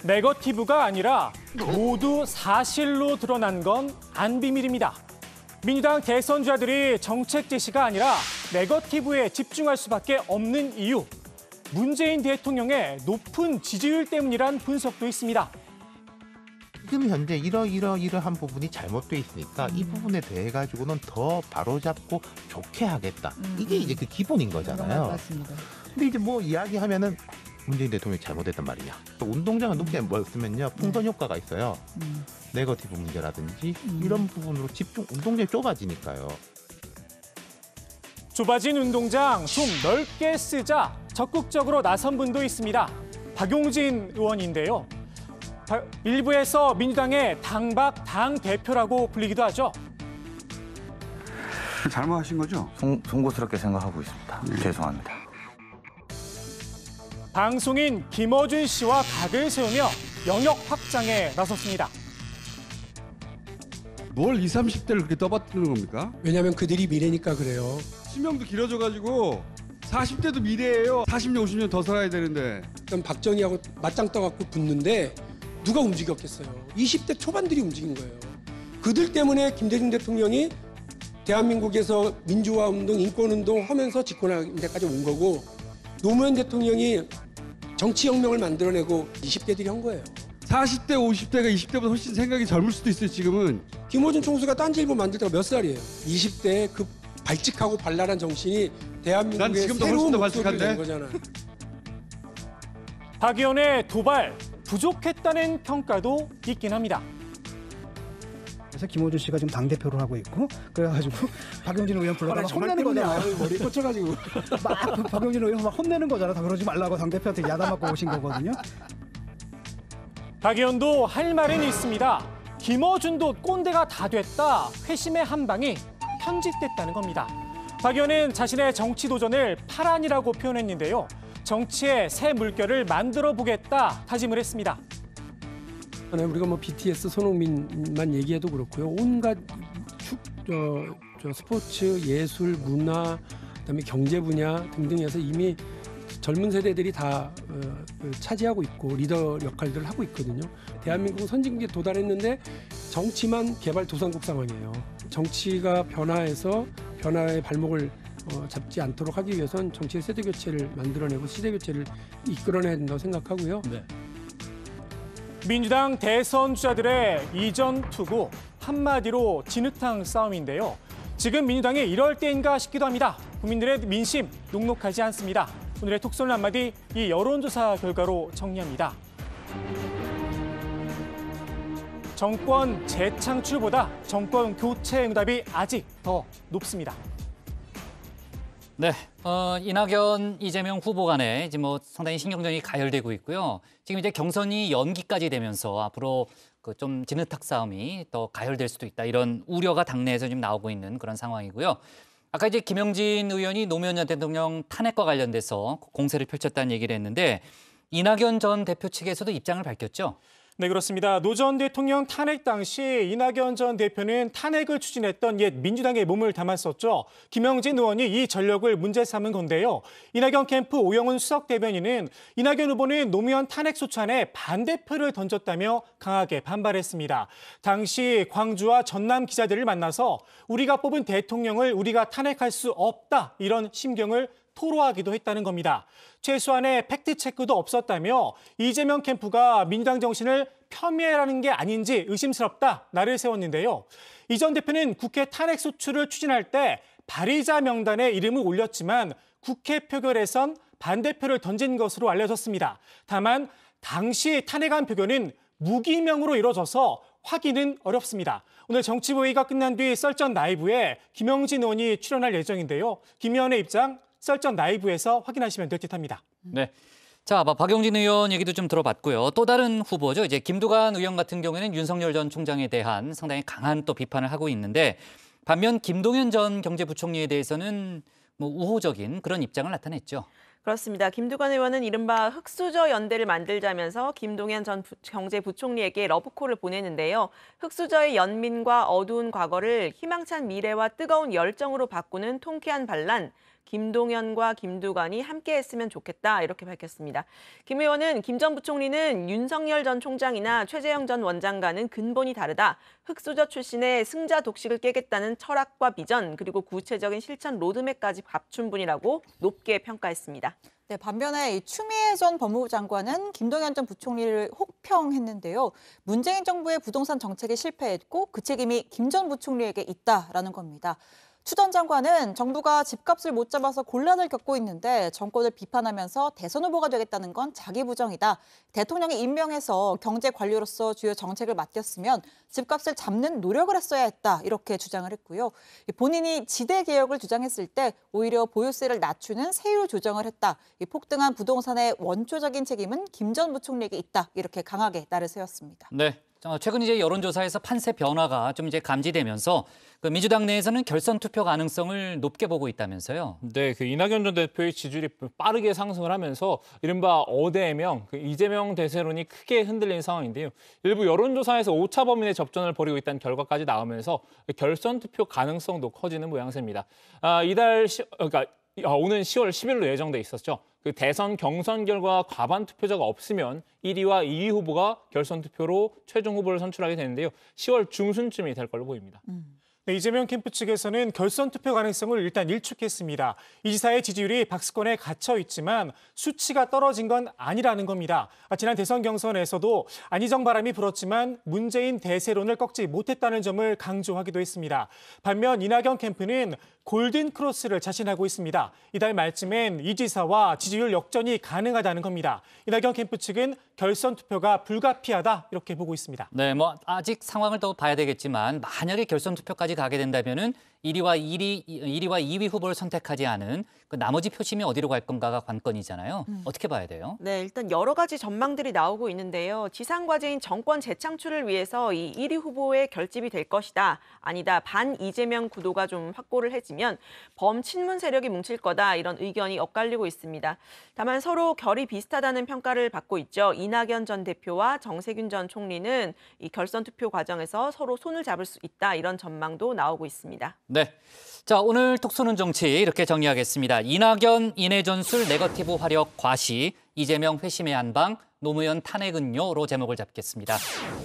네거티브가 아니라 모두 사실로 드러난 건 안 비밀입니다. 민주당 대선주자들이 정책 제시가 아니라 네거티브에 집중할 수밖에 없는 이유. 문재인 대통령의 높은 지지율 때문이란 분석도 있습니다. 지금 현재 이러한 부분이 잘못돼 있으니까 이 부분에 대해 가지고는 더 바로잡고 좋게 하겠다. 이게 이제 그 기본인 거잖아요. 맞습니다. 근데 이제 뭐 이야기하면은 문재인 대통령이 잘못했단 말이냐. 운동장을 높게 쓰면요 풍선 효과가 있어요. 네거티브 문제라든지 이런 부분으로 운동장이 좁아지니까요. 좁아진 운동장 좀 넓게 쓰자 적극적으로 나선 분도 있습니다. 박용진 의원인데요. 일부에서 민주당의 당박 당대표라고 불리기도 하죠. 잘못하신 거죠? 송구스럽게 생각하고 있습니다. 죄송합니다. 방송인 김어준 씨와 각을 세우며 영역 확장에 나섰습니다. 뭘 20, 30대를 그렇게 떠받드는 겁니까? 왜냐하면 그들이 미래니까 그래요. 수명도 길어져가지고 40대도 미래예요. 40년, 50년 더 살아야 되는데. 그럼 박정희하고 맞짱 떠갖고 붙는데 누가 움직였겠어요? 20대 초반들이 움직인 거예요. 그들 때문에 김대중 대통령이 대한민국에서 민주화운동, 인권운동 하면서 집권하는 데까지 온 거고 노무현 대통령이 정치혁명을 만들어내고 20대들이 한 거예요. 40대, 50대가 20대보다 훨씬 생각이 젊을 수도 있어요, 지금은. 김어준 총수가 딴지일보 만들 때가 몇 살이에요? 20대의 그 발칙하고 발랄한 정신이 대한민국의 새로운 목소리를 낸 거잖아. 박 의원의 도발 부족했다는 평가도 있긴 합니다. 그래서 김어준 씨가 지금 당대표를 하고 있고 그래가지고 박용진 의원 불러다가 혼내는 거잖아. 머리 꽂혀가지고 막 박용진 의원 막 혼내는 거잖아. 다 그러지 말라고 당대표한테 야단맞고 오신 거거든요. 박 의원도 할 말은 있습니다. 김어준도 꼰대가 다 됐다. 회심의 한 방이 편집됐다는 겁니다. 박 의원은 자신의 정치 도전을 파란이라고 표현했는데요. 정치의 새 물결을 만들어 보겠다 다짐을 했습니다. 우리가 뭐 BTS, 손흥민만 얘기해도 그렇고요. 온갖 스포츠, 예술, 문화, 그다음에 경제 분야 등등에서 이미 젊은 세대들이 다 차지하고 있고 리더 역할들을 하고 있거든요. 대한민국은 선진국에 도달했는데 정치만 개발도상국 상황이에요. 정치가 변화해서 변화의 발목을 잡지 않도록 하기 위해선 정치의 세대 교체를 만들어내고 시대 교체를 이끌어내야 된다고 생각하고요. 네. 민주당 대선 주자들의 이전 투구 한마디로 진흙탕 싸움인데요. 지금 민주당이 이럴 때인가 싶기도 합니다. 국민들의 민심 녹록하지 않습니다. 오늘의 톡소는 한마디 이 여론조사 결과로 정리합니다. 정권 재창출보다 정권 교체 응답이 아직 더 높습니다. 네, 이낙연, 이재명 후보 간에 이제 뭐 상당히 신경전이 가열되고 있고요. 지금 이제 경선이 연기까지 되면서 앞으로 그 좀 진흙탕 싸움이 더 가열될 수도 있다 이런 우려가 당내에서 지금 나오고 있는 그런 상황이고요. 아까 이제 김영진 의원이 노무현 전 대통령 탄핵과 관련돼서 공세를 펼쳤다는 얘기를 했는데 이낙연 전 대표 측에서도 입장을 밝혔죠. 네, 그렇습니다. 노 전 대통령 탄핵 당시 이낙연 전 대표는 탄핵을 추진했던 옛 민주당의 몸을 담았었죠. 김영진 의원이 이 전력을 문제 삼은 건데요. 이낙연 캠프 오영훈 수석 대변인은 이낙연 후보는 노무현 탄핵 소찬에 반대표를 던졌다며 강하게 반발했습니다. 당시 광주와 전남 기자들을 만나서 우리가 뽑은 대통령을 우리가 탄핵할 수 없다 이런 심경을 토로하기도 했다는 겁니다. 최소한의 팩트체크도 없었다며 이재명 캠프가 민주당 정신을 폄훼하는 게 아닌지 의심스럽다 날을 세웠는데요. 이 전 대표는 국회 탄핵 소추를 추진할 때 발의자 명단에 이름을 올렸지만 국회 표결에선 반대표를 던진 것으로 알려졌습니다. 다만 당시 탄핵안 표결은 무기명으로 이뤄져서 확인은 어렵습니다. 오늘 정치부회의가 끝난 뒤 썰전 라이브에 김영진 의원이 출연할 예정인데요. 김 의원의 입장 썰전 라이브에서 확인하시면 될 듯합니다. 네. 자, 박용진 의원 얘기도 좀 들어봤고요. 또 다른 후보죠. 이제 김두관 의원 같은 경우에는 윤석열 전 총장에 대한 상당히 강한 또 비판을 하고 있는데 반면 김동연 전 경제부총리에 대해서는 뭐 우호적인 그런 입장을 나타냈죠. 그렇습니다. 김두관 의원은 이른바 흑수저 연대를 만들자면서 김동연 전 경제부총리에게 러브콜을 보내는데요. 흑수저의 연민과 어두운 과거를 희망찬 미래와 뜨거운 열정으로 바꾸는 통쾌한 반란, 김동연과 김두관이 함께했으면 좋겠다 이렇게 밝혔습니다. 김 의원은 김 전 부총리는 윤석열 전 총장이나 최재형 전 원장과는 근본이 다르다. 흑수저 출신의 승자 독식을 깨겠다는 철학과 비전 그리고 구체적인 실천 로드맵까지 갖춘 분이라고 높게 평가했습니다. 네, 반면에 이 추미애 전 법무부 장관은 김동연 전 부총리를 혹평했는데요. 문재인 정부의 부동산 정책에 실패했고 그 책임이 김 전 부총리에게 있다라는 겁니다. 추 전 장관은 정부가 집값을 못 잡아서 곤란을 겪고 있는데 정권을 비판하면서 대선 후보가 되겠다는 건 자기 부정이다. 대통령이 임명해서 경제 관료로서 주요 정책을 맡겼으면 집값을 잡는 노력을 했어야 했다. 이렇게 주장을 했고요. 본인이 지대 개혁을 주장했을 때 오히려 보유세를 낮추는 세율 조정을 했다. 폭등한 부동산의 원초적인 책임은 김 전 부총리에게 있다. 이렇게 강하게 날을 세웠습니다. 네. 최근 이제 여론조사에서 판세 변화가 좀 이제 감지되면서 그 민주당 내에서는 결선 투표 가능성을 높게 보고 있다면서요. 네, 그 이낙연 전 대표의 지지율이 빠르게 상승을 하면서 이른바 어대명, 그 이재명 대세론이 크게 흔들린 상황인데요. 일부 여론조사에서 오차 범위 내 접전을 벌이고 있다는 결과까지 나오면서 결선 투표 가능성도 커지는 모양새입니다. 오는 10월 10일로 예정돼 있었죠. 그 대선 경선 결과 과반 투표자가 없으면 1위와 2위 후보가 결선 투표로 최종 후보를 선출하게 되는데요. 10월 중순쯤이 될 걸로 보입니다. 네, 이재명 캠프 측에서는 결선 투표 가능성을 일단 일축했습니다. 이 지사의 지지율이 박스권에 갇혀 있지만 수치가 떨어진 건 아니라는 겁니다. 지난 대선 경선에서도 안희정 바람이 불었지만 문재인 대세론을 꺾지 못했다는 점을 강조하기도 했습니다. 반면 이낙연 캠프는 골든 크로스를 자신하고 있습니다. 이달 말쯤엔 이 지사와 지지율 역전이 가능하다는 겁니다. 이낙연 캠프 측은 결선 투표가 불가피하다 이렇게 보고 있습니다. 네, 아직 상황을 더 봐야 되겠지만 만약에 결선 투표까지 가게 된다면은 1위와 2위 후보를 선택하지 않은 그 나머지 표심이 어디로 갈 건가가 관건이잖아요. 어떻게 봐야 돼요? 네, 일단 여러 가지 전망들이 나오고 있는데요. 지상과제인 정권 재창출을 위해서 이 1위 후보의 결집이 될 것이다. 아니다. 반 이재명 구도가 좀 확고를 해지면 범친문 세력이 뭉칠 거다. 이런 의견이 엇갈리고 있습니다. 다만 서로 결이 비슷하다는 평가를 받고 있죠. 이낙연 전 대표와 정세균 전 총리는 이 결선 투표 과정에서 서로 손을 잡을 수 있다. 이런 전망도 나오고 있습니다. 네. 자, 오늘 톡쏘는 정치 이렇게 정리하겠습니다. 이낙연 인해 전술 네거티브 화력 과시, 이재명 회심의 한방, 노무현 탄핵은요로 제목을 잡겠습니다.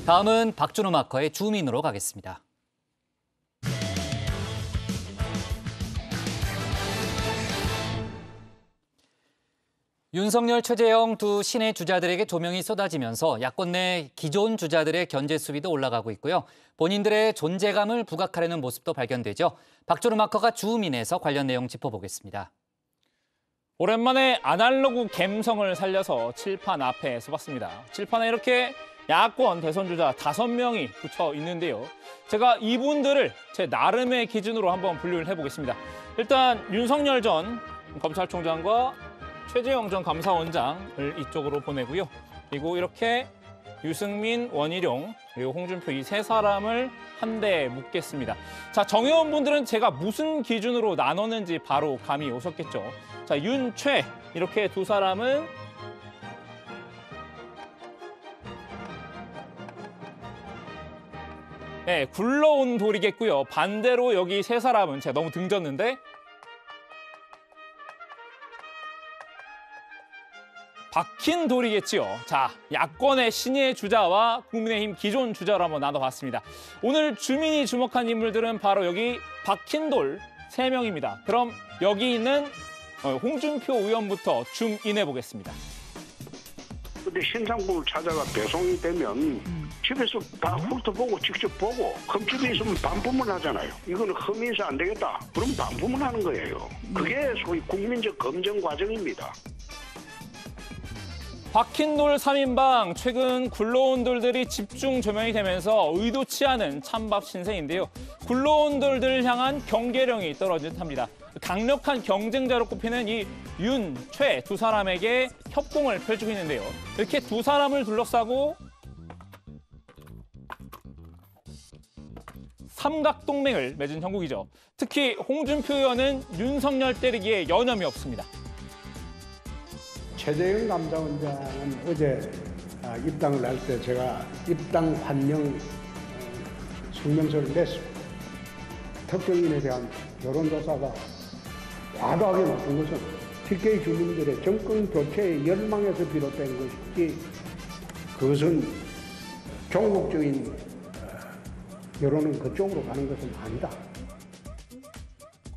다음은 박준호 마커의 주민으로 가겠습니다. 윤석열, 최재형 두 신의 주자들에게 조명이 쏟아지면서 야권 내 기존 주자들의 견제 수위도 올라가고 있고요. 본인들의 존재감을 부각하려는 모습도 발견되죠. 박준호 마커가 주민에서 관련 내용 짚어보겠습니다. 오랜만에 아날로그 감성을 살려서 칠판 앞에 서봤습니다. 칠판에 이렇게 야권 대선 주자 5명이 붙여 있는데요. 제가 이분들을 제 나름의 기준으로 한번 분류를 해보겠습니다. 일단 윤석열 전 검찰총장과 최재형 전 감사원장을 이쪽으로 보내고요. 그리고 이렇게 유승민, 원희룡, 그리고 홍준표 이 세 사람을 한데 묶겠습니다. 자, 정의원분들은 제가 무슨 기준으로 나눴는지 바로 감이 오셨겠죠. 자, 윤, 최 이렇게 두 사람은 네, 굴러온 돌이겠고요. 반대로 여기 세 사람은 제가 너무 등졌는데 박힌 돌이겠지요. 자, 야권의 신의 주자와 국민의힘 기존 주자로 한번 나눠봤습니다. 오늘 주민이 주목한 인물들은 바로 여기 박힌 돌 3명입니다. 그럼 여기 있는 홍준표 의원부터 줌인해보겠습니다. 근데 신상품을 찾아가 배송이 되면 집에서 다 훑어보고 직접 보고 흠집이 있으면 반품을 하잖아요. 이거는 흠이 있어 안 되겠다. 그럼 반품을 하는 거예요. 그게 소위 국민적 검증 과정입니다. 박힌 돌 3인방, 최근 굴러온 돌들이 집중 조명이 되면서 의도치 않은 찬밥 신세인데요. 굴러온 돌들을 향한 경계령이 떨어진 듯합니다. 강력한 경쟁자로 꼽히는 이 윤, 최 두 사람에게 협공을 펼치고 있는데요. 이렇게 두 사람을 둘러싸고 삼각동맹을 맺은 형국이죠. 특히 홍준표 의원은 윤석열 때리기에 여념이 없습니다. 최재형 감사원장은 어제 입당을 할 때 제가 입당 환영 성명서를 냈습니다. 특정인에 대한 여론조사가 과도하게 높은 것은 TK 주민들의 정권 교체의 열망에서 비롯된 것이지 그것은 종국적인 여론은 그쪽으로 가는 것은 아니다.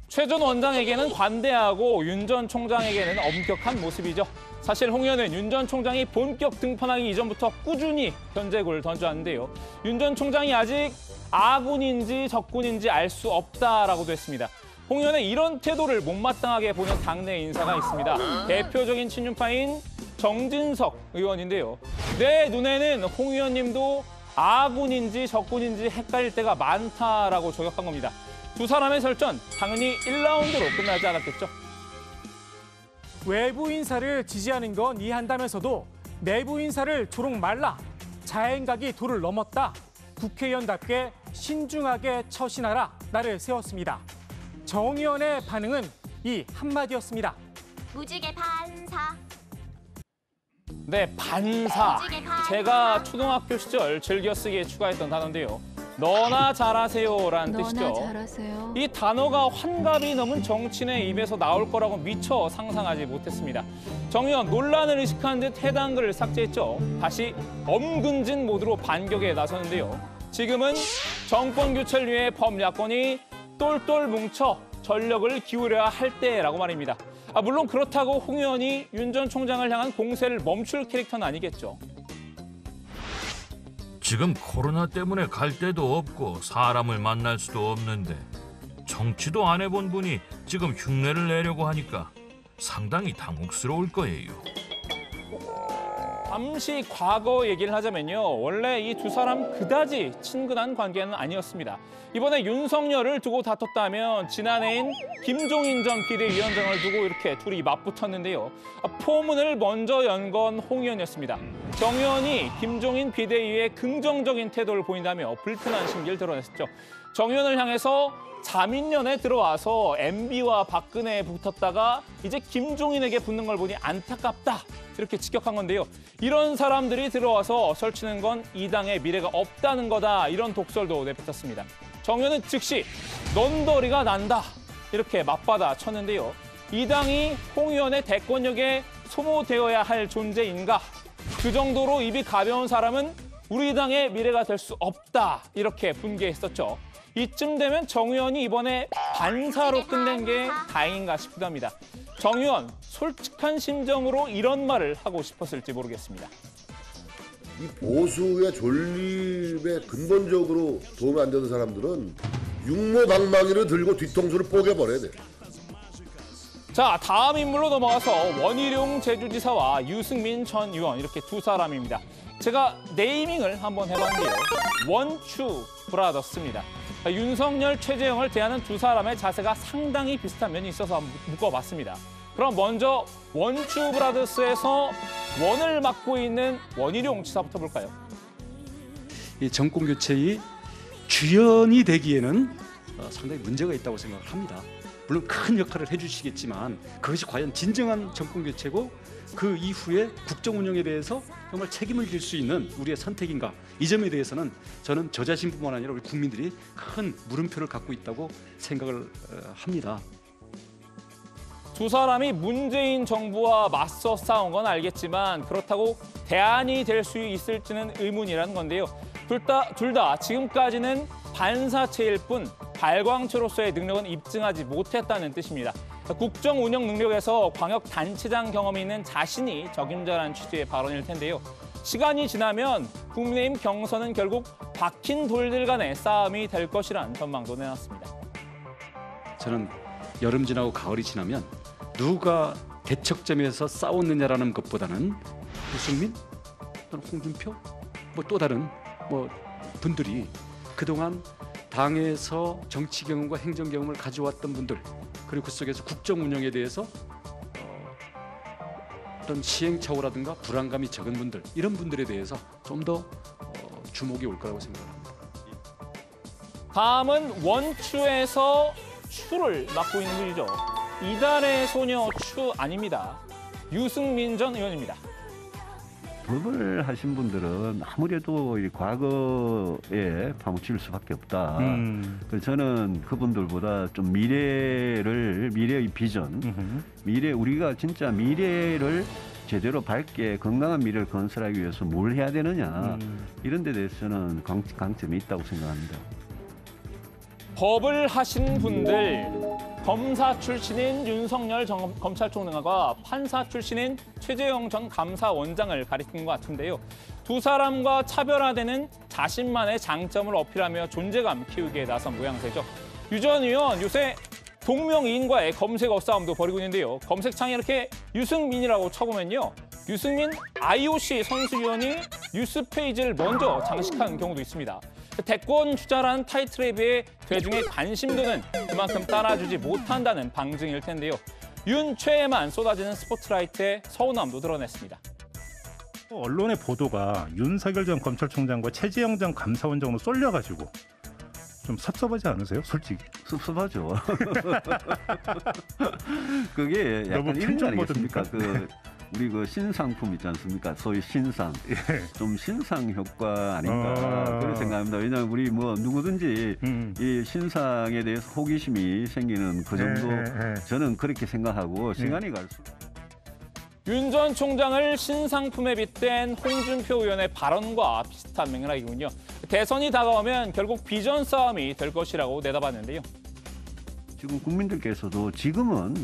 최 전 원장에게는 관대하고 윤 전 총장에게는 엄격한 모습이죠. 사실 홍 의원은 윤 전 총장이 본격 등판하기 이전부터 꾸준히 견제구를 던져왔는데요. 윤 전 총장이 아직 아군인지 적군인지 알 수 없다라고도 했습니다. 홍 의원의 이런 태도를 못마땅하게 보는 당내 인사가 있습니다. 대표적인 친윤파인 정진석 의원인데요. 내 눈에는 홍 의원님도 아군인지 적군인지 헷갈릴 때가 많다라고 저격한 겁니다. 두 사람의 설전 당연히 1라운드로 끝나지 않았겠죠. 외부 인사를 지지하는 건 이해한다면서도 내부 인사를 조롱 말라. 자행각이 도를 넘었다. 국회의원답게 신중하게 처신하라. 나를 세웠습니다. 정 의원의 반응은 이 한마디였습니다. 무지개 반사. 네, 반사. 제가 초등학교 시절 즐겨 쓰기에 추가했던 단어인데요. 너나 잘하세요라는 뜻이죠. 잘하세요. 이 단어가 환갑이 넘은 정치인의 입에서 나올 거라고 미처 상상하지 못했습니다. 정 의원 논란을 의식한 듯 해당 글을 삭제했죠. 다시 엄근진 모드로 반격에 나섰는데요. 지금은 정권 교체를 위해 범야권이 똘똘 뭉쳐 전력을 기울여야 할 때라고 말입니다. 물론 그렇다고 홍 의원이 윤 전 총장을 향한 공세를 멈출 캐릭터는 아니겠죠. 지금 코로나 때문에 갈 데도 없고 사람을 만날 수도 없는데 정치도 안 해본 분이 지금 흉내를 내려고 하니까 상당히 당혹스러울 거예요. 잠시 과거 얘기를 하자면요. 원래 이 두 사람 그다지 친근한 관계는 아니었습니다. 이번에 윤석열을 두고 다퉜다면 지난해인 김종인 전 비대위원장을 두고 이렇게 둘이 맞붙었는데요. 포문을 먼저 연 건 홍 의원이었습니다. 정 의원이 김종인 비대위의 긍정적인 태도를 보인다며 불편한 심기를 드러냈었죠. 정 의원을 향해서 자민련에 들어와서 MB와 박근혜에 붙었다가 이제 김종인에게 붙는 걸 보니 안타깝다. 이렇게 직격한 건데요. 이런 사람들이 들어와서 설치는 건 이 당의 미래가 없다는 거다. 이런 독설도 내뱉었습니다. 정 의원은 즉시 넌더리가 난다. 이렇게 맞받아 쳤는데요. 이 당이 홍 의원의 대권력에 소모되어야 할 존재인가? 그 정도로 입이 가벼운 사람은 우리 당의 미래가 될 수 없다. 이렇게 분개했었죠. 이쯤 되면 정 의원이 이번에 반사로 끝낸 게 다행인가 싶기도 합니다. 정 의원, 솔직한 심정으로 이런 말을 하고 싶었을지 모르겠습니다. 이 보수의 존립에 근본적으로 도움이 안 되는 사람들은 육모방망이를 들고 뒤통수를 뽀개버려야 돼. 자, 다음 인물로 넘어가서 원희룡 제주지사와 유승민 전 의원 이렇게 두 사람입니다. 제가 네이밍을 한번 해봤는데요. 원추 브라더스입니다. 윤석열, 최재형을 대하는 두 사람의 자세가 상당히 비슷한 면이 있어서 한번 묶어봤습니다. 그럼 먼저 원추 브라더스에서 원을 맡고 있는 원희룡 지사부터 볼까요? 이 정권 교체의 주연이 되기에는 상당히 문제가 있다고 생각을 합니다. 물론 큰 역할을 해주시겠지만 그것이 과연 진정한 정권 교체고 그 이후에 국정 운영에 대해서 정말 책임을 질 수 있는 우리의 선택인가, 이 점에 대해서는 저는 저 자신뿐만 아니라 우리 국민들이 큰 물음표를 갖고 있다고 생각을 합니다. 두 사람이 문재인 정부와 맞서 싸운 건 알겠지만 그렇다고 대안이 될 수 있을지는 의문이라는 건데요. 둘 다 지금까지는 반사체일 뿐 발광체로서의 능력은 입증하지 못했다는 뜻입니다. 국정 운영 능력에서 광역단체장 경험이 있는 자신이 적임자라는 취지의 발언일 텐데요. 시간이 지나면 국민의힘 경선은 결국 박힌 돌들 간의 싸움이 될 것이란 전망도 내놨습니다. 저는 여름 지나고 가을이 지나면 누가 대척점에서 싸웠느냐라는 것보다는 유승민 또는 홍준표 또 다른 분들이 그동안 당에서 정치 경험과 행정 경험을 가져왔던 분들, 그리고 그 속에서 국정 운영에 대해서 어떤 시행착오라든가 불안감이 적은 분들, 이런 분들에 대해서 좀 더 주목이 올 거라고 생각합니다. 다음은 원추에서 추를 맡고 있는 분이죠. 이달의 소녀 추 아닙니다. 유승민 전 의원입니다. 법을 하신 분들은 아무래도 이 과거에 파묻힐 수밖에 없다. 그래서 저는 그분들보다 좀 미래의 비전, 우리가 진짜 미래를 제대로 밝게 건강한 미래를 건설하기 위해서 뭘 해야 되느냐 이런 데 대해서는 강점이 있다고 생각합니다. 법을 하신 분들, 검사 출신인 윤석열 검찰총장과 판사 출신인 최재형 전 감사원장을 가리킨 것 같은데요. 두 사람과 차별화되는 자신만의 장점을 어필하며 존재감 키우기에 나선 모양새죠. 유 전 의원 요새 동명이인과의 검색어 싸움도 벌이고 있는데요. 검색창에 이렇게 유승민이라고 쳐보면요. 유승민 IOC 선수위원이 뉴스 페이지를 먼저 장식한 경우도 있습니다. 대권 주자라는 타이틀에 비해 대중의 관심도는 그만큼 따라주지 못한다는 방증일 텐데요. 윤최에만 쏟아지는 스포트라이트의 서운함도 드러냈습니다. 언론의 보도가 윤석열 전 검찰총장과 최재형 전 감사원장으로 쏠려가지고 좀 섭섭하지 않으세요? 솔직히. 섭섭하죠. 그게 약간 이런 거 아니겠습니까? 우리 그 신상품 있지 않습니까? 소위 신상. 좀 신상 효과 아닌가 그런 생각합니다. 왜냐하면 우리 뭐 누구든지 이 신상에 대해서 호기심이 생기는 그 정도 저는 그렇게 생각하고 시간이 갈수록. 윤 전 총장을 신상품에 빗댄 홍준표 의원의 발언과 비슷한 맥락이군요. 대선이 다가오면 결국 비전 싸움이 될 것이라고 내다봤는데요. 지금 국민들께서도 지금은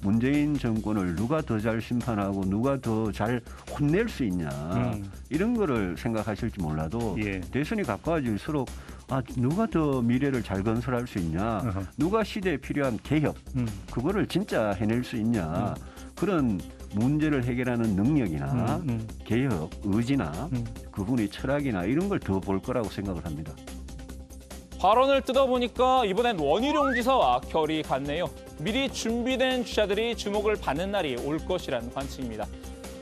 문재인 정권을 누가 더 잘 심판하고 누가 더 잘 혼낼 수 있냐 이런 거를 생각하실지 몰라도 대선이 가까워질수록 누가 더 미래를 잘 건설할 수 있냐 누가 시대에 필요한 개혁 그거를 진짜 해낼 수 있냐 그런 문제를 해결하는 능력이나 개혁, 의지나 그분의 철학이나 이런 걸 더 볼 거라고 생각을 합니다. 발언을 뜯어보니까 이번엔 원희룡 지사와 결이 같네요. 미리 준비된 주자들이 주목을 받는 날이 올 것이라는 관측입니다.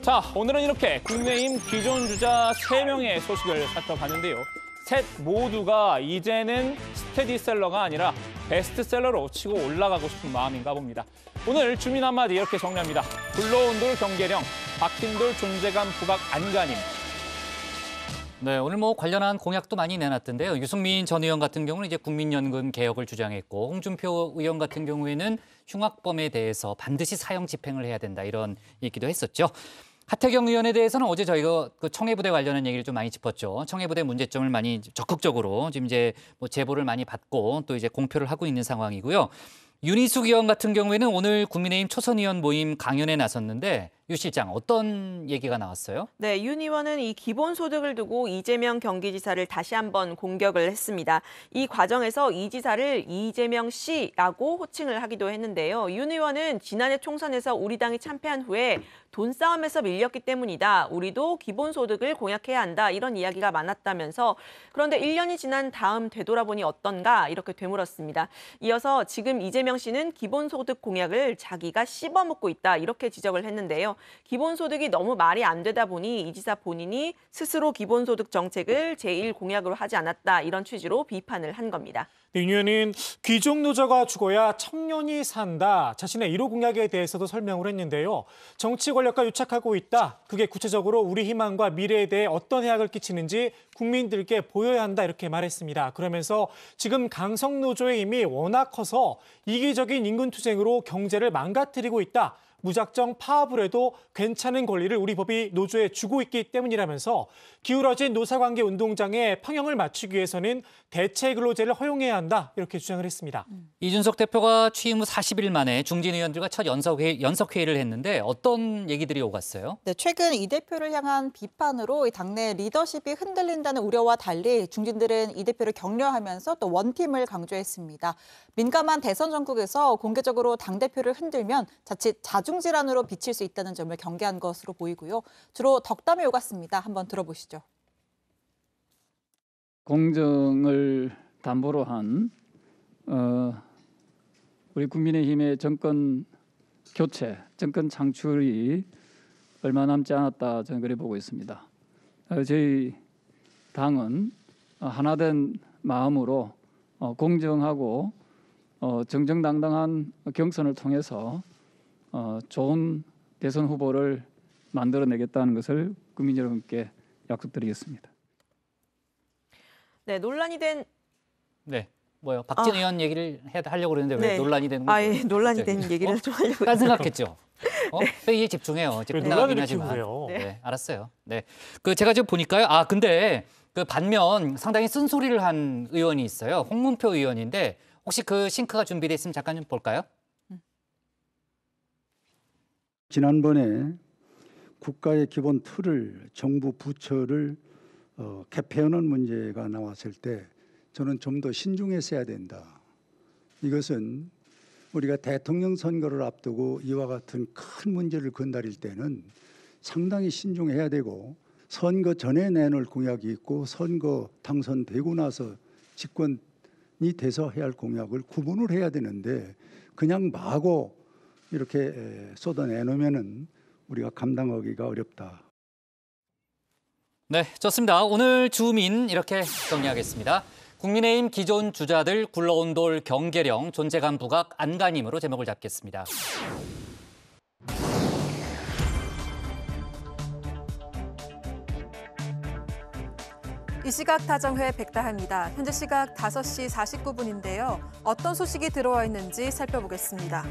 자, 오늘은 이렇게 국민의힘 기존 주자 3명의 소식을 살펴봤는데요. 셋 모두가 이제는 스테디셀러가 아니라 베스트셀러로 치고 올라가고 싶은 마음인가 봅니다. 오늘 주민 한마디 이렇게 정리합니다. 불러온 돌 경계령, 박힌 돌 존재감 부각 안간힘. 네, 오늘 뭐 관련한 공약도 많이 내놨던데요. 유승민 전 의원 같은 경우는 이제 국민연금 개혁을 주장했고, 홍준표 의원 같은 경우에는 흉악범에 대해서 반드시 사형 집행을 해야 된다 이런 얘기도 했었죠. 하태경 의원에 대해서는 어제 저희가 그 청해부대 관련한 얘기를 좀 많이 짚었죠. 청해부대 문제점을 많이 적극적으로 지금 이제 뭐 제보를 많이 받고 또 이제 공표를 하고 있는 상황이고요. 윤희숙 의원 같은 경우에는 오늘 국민의힘 초선 의원 모임 강연에 나섰는데 유 실장 어떤 얘기가 나왔어요? 네, 윤 의원은 이 기본소득을 두고 이재명 경기지사를 다시 한번 공격을 했습니다. 이 과정에서 이 지사를 이재명 씨라고 호칭을 하기도 했는데요. 윤 의원은 지난해 총선에서 우리 당이 참패한 후에 돈싸움에서 밀렸기 때문이다. 우리도 기본소득을 공약해야 한다. 이런 이야기가 많았다면서 그런데 1년이 지난 다음 되돌아보니 어떤가 이렇게 되물었습니다. 이어서 지금 이재명 씨는 기본소득 공약을 자기가 씹어먹고 있다. 이렇게 지적을 했는데요. 기본소득이 너무 말이 안 되다 보니 이 지사 본인이 스스로 기본소득 정책을 제1 공약으로 하지 않았다. 이런 취지로 비판을 한 겁니다. 윤 의원은 귀족노조가 죽어야 청년이 산다. 자신의 1호 공약에 대해서도 설명을 했는데요. 정치 권력과 유착하고 있다. 그게 구체적으로 우리 희망과 미래에 대해 어떤 해악을 끼치는지 국민들께 보여야 한다. 이렇게 말했습니다. 그러면서 지금 강성노조의 힘이 워낙 커서 이기적인 인근투쟁으로 경제를 망가뜨리고 있다. 무작정 파업을 해도 괜찮은 권리를 우리 법이 노조에 주고 있기 때문이라면서 기울어진 노사관계 운동장에 평형을 맞추기 위해서는 대체 근로제를 허용해야 한다 이렇게 주장을 했습니다. 이준석 대표가 취임 후 40일 만에 중진 의원들과 첫 연석회의를 했는데 어떤 얘기들이 오갔어요? 네, 최근 이 대표를 향한 비판으로 당내 리더십이 흔들린다는 우려와 달리 중진들은 이 대표를 격려하면서 또 원팀을 강조했습니다. 민감한 대선 전국에서 공개적으로 당대표를 흔들면 자칫 자중질환으로 비칠 수 있다는 점을 경계한 것으로 보이고요. 주로 덕담이 오갔습니다. 한번 들어보시죠. 공정을 담보로 한 우리 국민의힘의 정권 교체, 정권 창출이 얼마 남지 않았다 저는 그래 보고 있습니다. 저희 당은 하나된 마음으로 공정하고 정정당당한 경선을 통해서 좋은 대선 후보를 만들어내겠다는 것을 국민 여러분께 약속드리겠습니다. 네, 논란이 된 네. 뭐요? 박진 의원 얘기를 하려고 그러는데 왜 네. 논란이 되는 거죠? 예, 논란이 된 얘기를 좀 하려고 딴 생각했죠. 회의에 집중해요. 왜 끝나가긴 논란을 하지만. 키우세요? 네, 알았어요. 네, 그 제가 지금 보니까요. 아, 근데 그 반면 상당히 쓴소리를 한 의원이 있어요. 홍문표 의원인데 혹시 그 싱크가 준비돼 있으면 잠깐 좀 볼까요? 지난번에 국가의 기본 틀을 정부 부처를 개폐하는 문제가 나왔을 때 저는 좀 더 신중했어야 된다. 이것은 우리가 대통령 선거를 앞두고 이와 같은 큰 문제를 건드릴 때는 상당히 신중해야 되고 선거 전에 내놓을 공약이 있고 선거 당선되고 나서 집권이 돼서 해야 할 공약을 구분을 해야 되는데 그냥 마구 이렇게 쏟아내놓으면은 우리가 감당하기가 어렵다. 네, 좋습니다. 오늘 주민 이렇게 정리하겠습니다. 국민의힘 기존 주자들 굴러온 돌 경계령 존재감 부각 안간힘으로 제목을 잡겠습니다. 이 시각 다정회 백다하입니다. 현재 시각 5시 49분인데요. 어떤 소식이 들어와 있는지 살펴보겠습니다.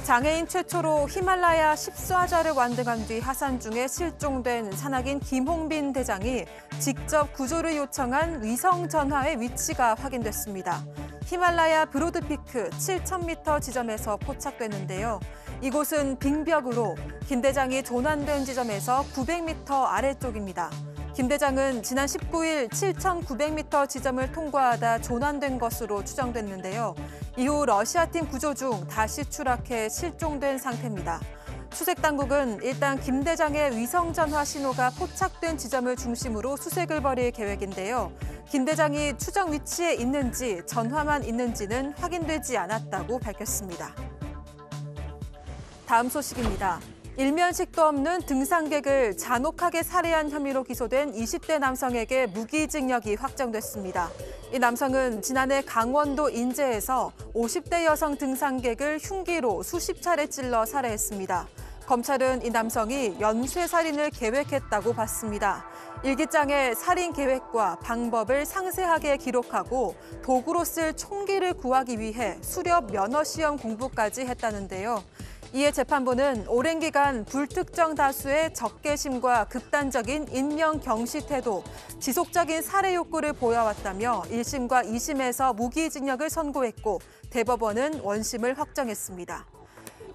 장애인 최초로 히말라야 10쏴자를 완등한 뒤 하산 중에 실종된 산악인 김홍빈 대장이 직접 구조를 요청한 위성 전화의 위치가 확인됐습니다. 히말라야 브로드피크 7,000m 지점에서 포착됐는데요. 이곳은 빙벽으로 김 대장이 조난된 지점에서 900m 아래쪽입니다. 김 대장은 지난 19일 7,900m 지점을 통과하다 조난된 것으로 추정됐는데요. 이후 러시아팀 구조 중 다시 추락해 실종된 상태입니다. 수색 당국은 일단 김 대장의 위성 전화 신호가 포착된 지점을 중심으로 수색을 벌일 계획인데요. 김 대장이 추정 위치에 있는지 전화만 있는지는 확인되지 않았다고 밝혔습니다. 다음 소식입니다. 일면식도 없는 등산객을 잔혹하게 살해한 혐의로 기소된 20대 남성에게 무기징역이 확정됐습니다. 이 남성은 지난해 강원도 인제에서 50대 여성 등산객을 흉기로 수십 차례 찔러 살해했습니다. 검찰은 이 남성이 연쇄살인을 계획했다고 봤습니다. 일기장에 살인 계획과 방법을 상세하게 기록하고 도구로 쓸 총기를 구하기 위해 수렵 면허시험 공부까지 했다는데요. 이에 재판부는 오랜 기간 불특정 다수의 적개심과 극단적인 인명 경시 태도, 지속적인 살해 욕구를 보여왔다며 1심과 2심에서 무기징역을 선고했고 대법원은 원심을 확정했습니다.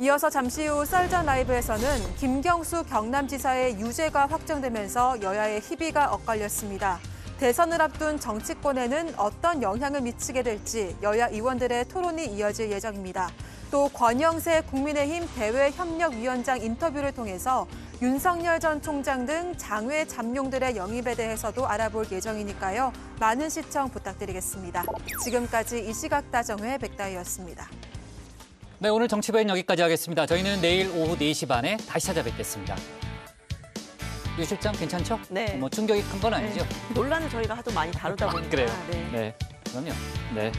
이어서 잠시 후 썰전 라이브에서는 김경수 경남지사의 유죄가 확정되면서 여야의 희비가 엇갈렸습니다. 대선을 앞둔 정치권에는 어떤 영향을 미치게 될지 여야 의원들의 토론이 이어질 예정입니다. 또 권영세 국민의힘 대외협력위원장 인터뷰를 통해서 윤석열 전 총장 등 장외 잠룡들의 영입에 대해서도 알아볼 예정이니까요. 많은 시청 부탁드리겠습니다. 지금까지 이 시각 다정회 백다희였습니다. 네, 오늘 정치부엔 여기까지 하겠습니다. 저희는 내일 오후 4시 반에 다시 찾아뵙겠습니다. 유 실장 괜찮죠? 네. 뭐 충격이 큰 건 아니죠? 논란을 저희가 하도 많이 다루다 보니까. 그래요. 네. 네, 그럼요. 네.